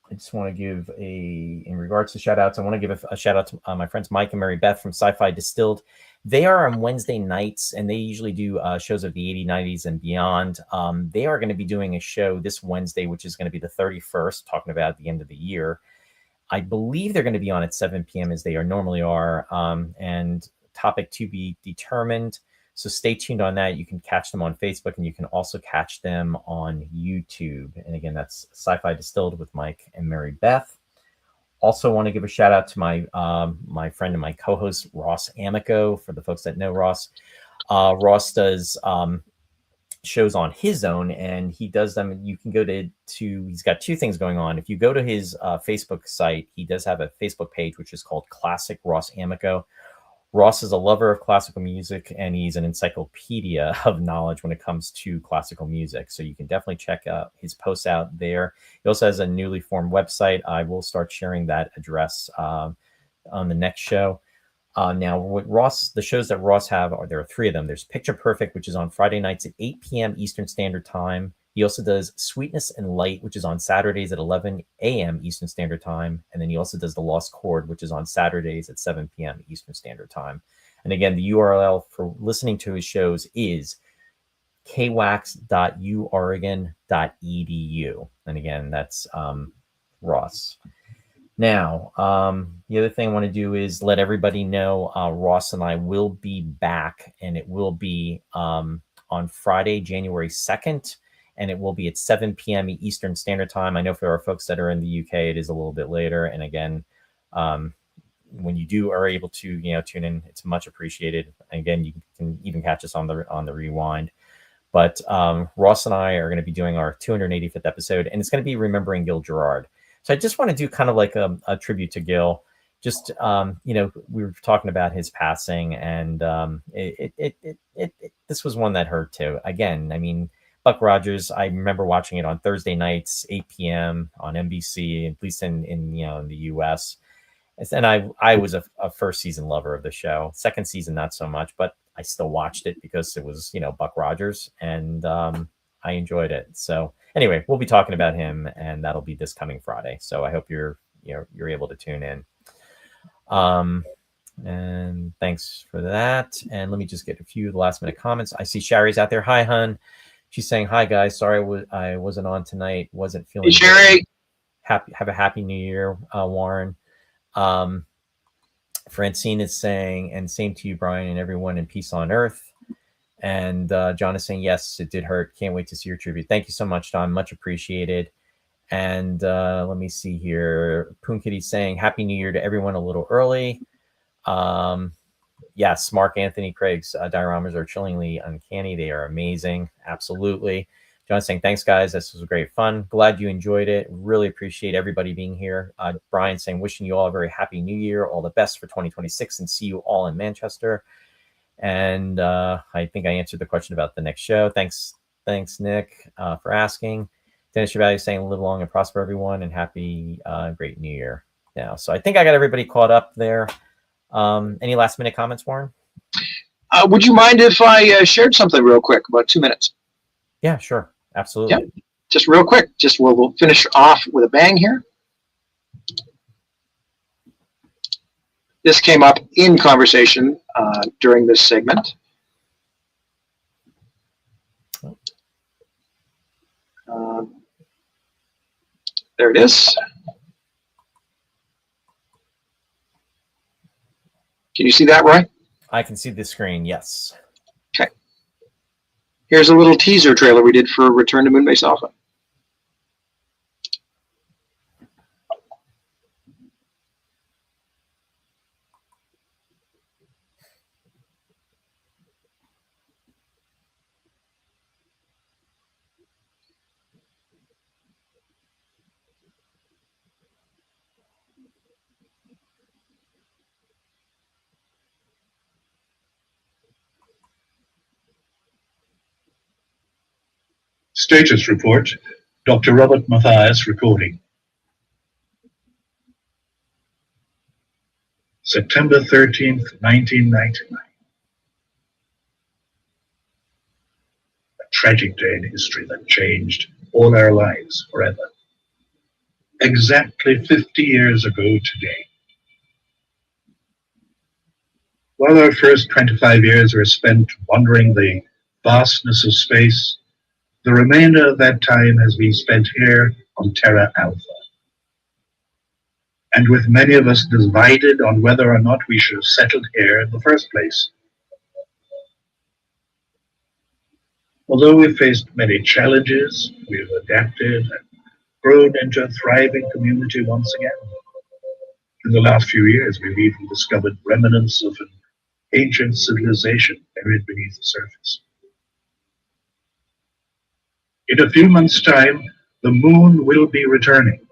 I just want to give in regards to shout outs, I want to give a shout out to my friends Mike and Mary Beth from Sci-Fi Distilled. They are on Wednesday nights, and they usually do shows of the 80s, 90s, and beyond. They are going to be doing a show this Wednesday, which is going to be the 31st, talking about the end of the year. I believe they're going to be on at 7 p.m. as they normally are, and topic to be determined. So stay tuned on that. You can catch them on Facebook, and you can also catch them on YouTube. And again, that's Sci-Fi Distilled with Mike and Mary Beth. Also want to give a shout out to my friend and my co-host, Ross Amico. For the folks that know Ross, Ross does shows on his own, and he does them. You can go to he's got two things going on. If you go to his Facebook site, he does have a Facebook page, which is called Classic Ross Amico. Ross is a lover of classical music, and he's an encyclopedia of knowledge when it comes to classical music. So you can definitely check out his posts out there. He also has a newly formed website. I will start sharing that address on the next show. Now, what the shows that Ross there are 3 of them. There's Picture Perfect, which is on Friday nights at 8 p.m. Eastern Standard Time. He also does Sweetness and Light, which is on Saturdays at 11 a.m. Eastern Standard Time. And then he also does The Lost Chord, which is on Saturdays at 7 p.m. Eastern Standard Time. And again, the URL for listening to his shows is kwax.uoregon.edu. And again, that's Ross. Now, the other thing I want to do is let everybody know Ross and I will be back, and it will be on Friday, January 2nd. And it will be at 7 p.m. Eastern Standard Time. I know for our folks that are in the UK, it is a little bit later. And again, when you are able to tune in, it's much appreciated. And again, you can even catch us on the rewind. But Ross and I are going to be doing our 285th episode, and it's going to be remembering Gil Gerard. So I just want to do kind of like a tribute to Gil. Just we were talking about his passing, and this was one that hurt too. Again, I mean, Buck Rogers, I remember watching it on Thursday nights, 8 p.m. on NBC, at least in the U.S. And I was a first season lover of the show. Second season, not so much, but I still watched it because it was, Buck Rogers, and I enjoyed it. So anyway, we'll be talking about him, and that'll be this coming Friday. So I hope you're able to tune in. And thanks for that. And let me just get a few last minute comments. I see Sherry's out there. Hi, hun. She's saying, hi, guys. Sorry I wasn't on tonight. Wasn't feeling good. Sherry. Have a happy new year, Warren. Francine is saying, and same to you, Brian, and everyone, and peace on earth. And John is saying, yes, it did hurt. Can't wait to see your tribute. Thank you so much, John. Much appreciated. And let me see here. Poon Kitty saying, happy new year to everyone a little early. Yes, Mark Anthony Craig's dioramas are chillingly uncanny. They are amazing. Absolutely. John saying, thanks, guys. This was great fun. Glad you enjoyed it. Really appreciate everybody being here. Brian saying, wishing you all a very happy new year. All the best for 2026, and see you all in Manchester. And I think I answered the question about the next show. Thanks, Nick, for asking. Dennis Chevalier saying, live long and prosper, everyone, and happy, great new year. Now, so I think I got everybody caught up there. Any last minute comments, Warren? Would you mind if I shared something real quick, about 2 minutes? Yeah, sure. Absolutely. Yep. Just real quick, we'll finish off with a bang here. This came up in conversation during this segment. There it is. Can you see that, Roy? I can see the screen, yes. Okay. Here's a little teaser trailer we did for Return to Moonbase Alpha. Status report, Dr. Robert Mathias recording. September 13th, 1999. A tragic day in history that changed all our lives forever. Exactly 50 years ago today. While our first 25 years were spent wandering the vastness of space, the remainder of that time has been spent here on Terra Alpha. And with many of us divided on whether or not we should have settled here in the first place. Although we've faced many challenges, we've adapted and grown into a thriving community once again. In the last few years, we've even discovered remnants of an ancient civilization buried beneath the surface. In a few months' time, the moon will be returning.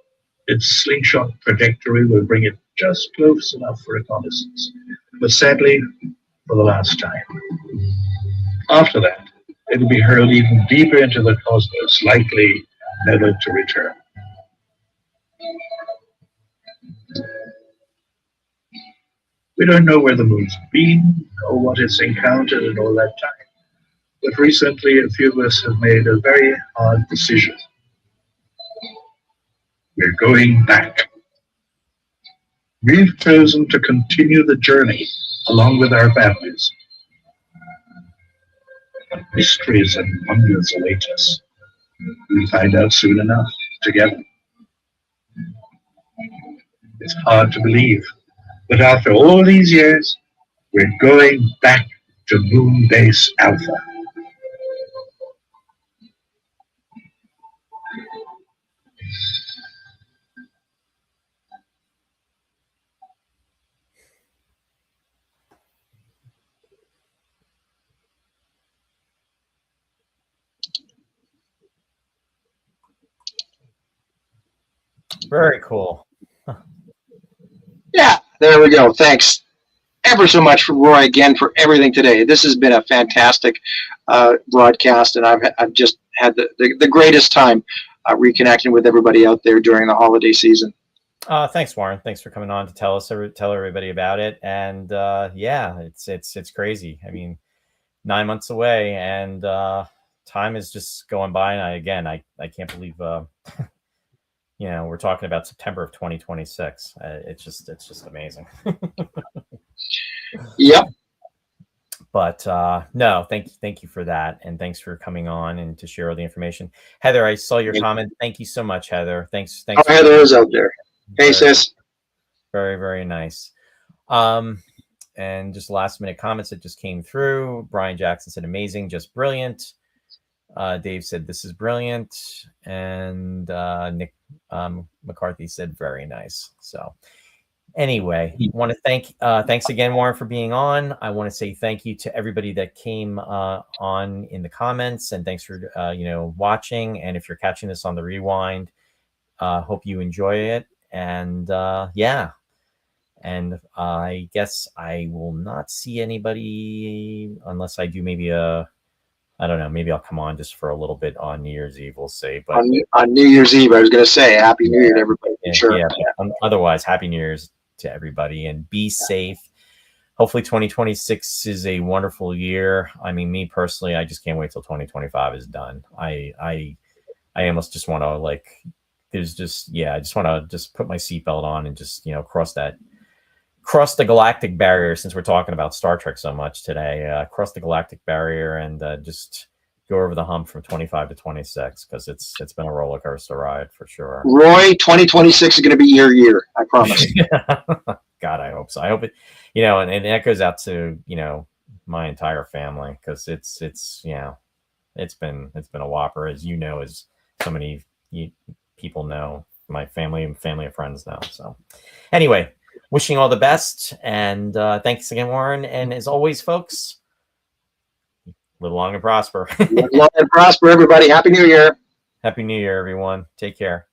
Its slingshot trajectory will bring it just close enough for reconnaissance, but sadly, for the last time. After that, it will be hurled even deeper into the cosmos, likely never to return. We don't know where the moon's been or what it's encountered in all that time. But recently, a few of us have made a very hard decision. We're going back. We've chosen to continue the journey along with our families. Mysteries and wonders await us. We'll find out soon enough, together. It's hard to believe, but after all these years, we're going back to Moonbase Alpha. Very cool. Yeah, there we go. Thanks ever so much for Roy again for everything today. This has been a fantastic broadcast, and I've just had the greatest time reconnecting with everybody out there during the holiday season. Thanks, Warren. Thanks for coming on to tell everybody about it. And yeah, it's crazy. I mean, 9 months away, and time is just going by. And I can't believe we're talking about September of 2026. It's just amazing. Yep. But no, thank you for that, and thanks for coming on and to share all the information. Heather, I saw your comment. Thank you so much, Heather. Thanks. Oh, Heather is out there. Hey, sis. Very, very nice. And just last minute comments that just came through. Brian Jackson said, amazing, just brilliant. Dave said, this is brilliant. And Nick McCarthy said, very nice. So anyway, want to thanks again, Warren, for being on. I want to say thank you to everybody that came on in the comments, and thanks for watching. And if you're catching this on the rewind, hope you enjoy it. And yeah, and I guess I will not see anybody unless I do maybe I don't know, maybe I'll come on just for a little bit on New Year's Eve. We'll see. But on New Year's Eve, I was going to say Happy New Year to everybody. Yeah, Sure. Yeah. Otherwise, Happy New Year's to everybody, and be safe. hopefully 2026 is a wonderful year. I mean, me personally, I just can't wait till 2025 is done. I almost just want to like, there's just, yeah, I just want to just put my seatbelt on and just, cross the galactic barrier, since we're talking about Star Trek so much today, cross the galactic barrier and just go over the hump from 25 to 26, because it's been a roller coaster ride for sure. Roy, 2026 is going to be your year. I promise. God, I hope so. I hope it, and that goes out to, my entire family, because it's been a whopper, as as so many people know, my family and family of friends know. So anyway, wishing all the best, and thanks again, Warren. And as always, folks, live long and prosper. Live long and prosper, everybody. Happy New Year. Happy New Year, everyone. Take care.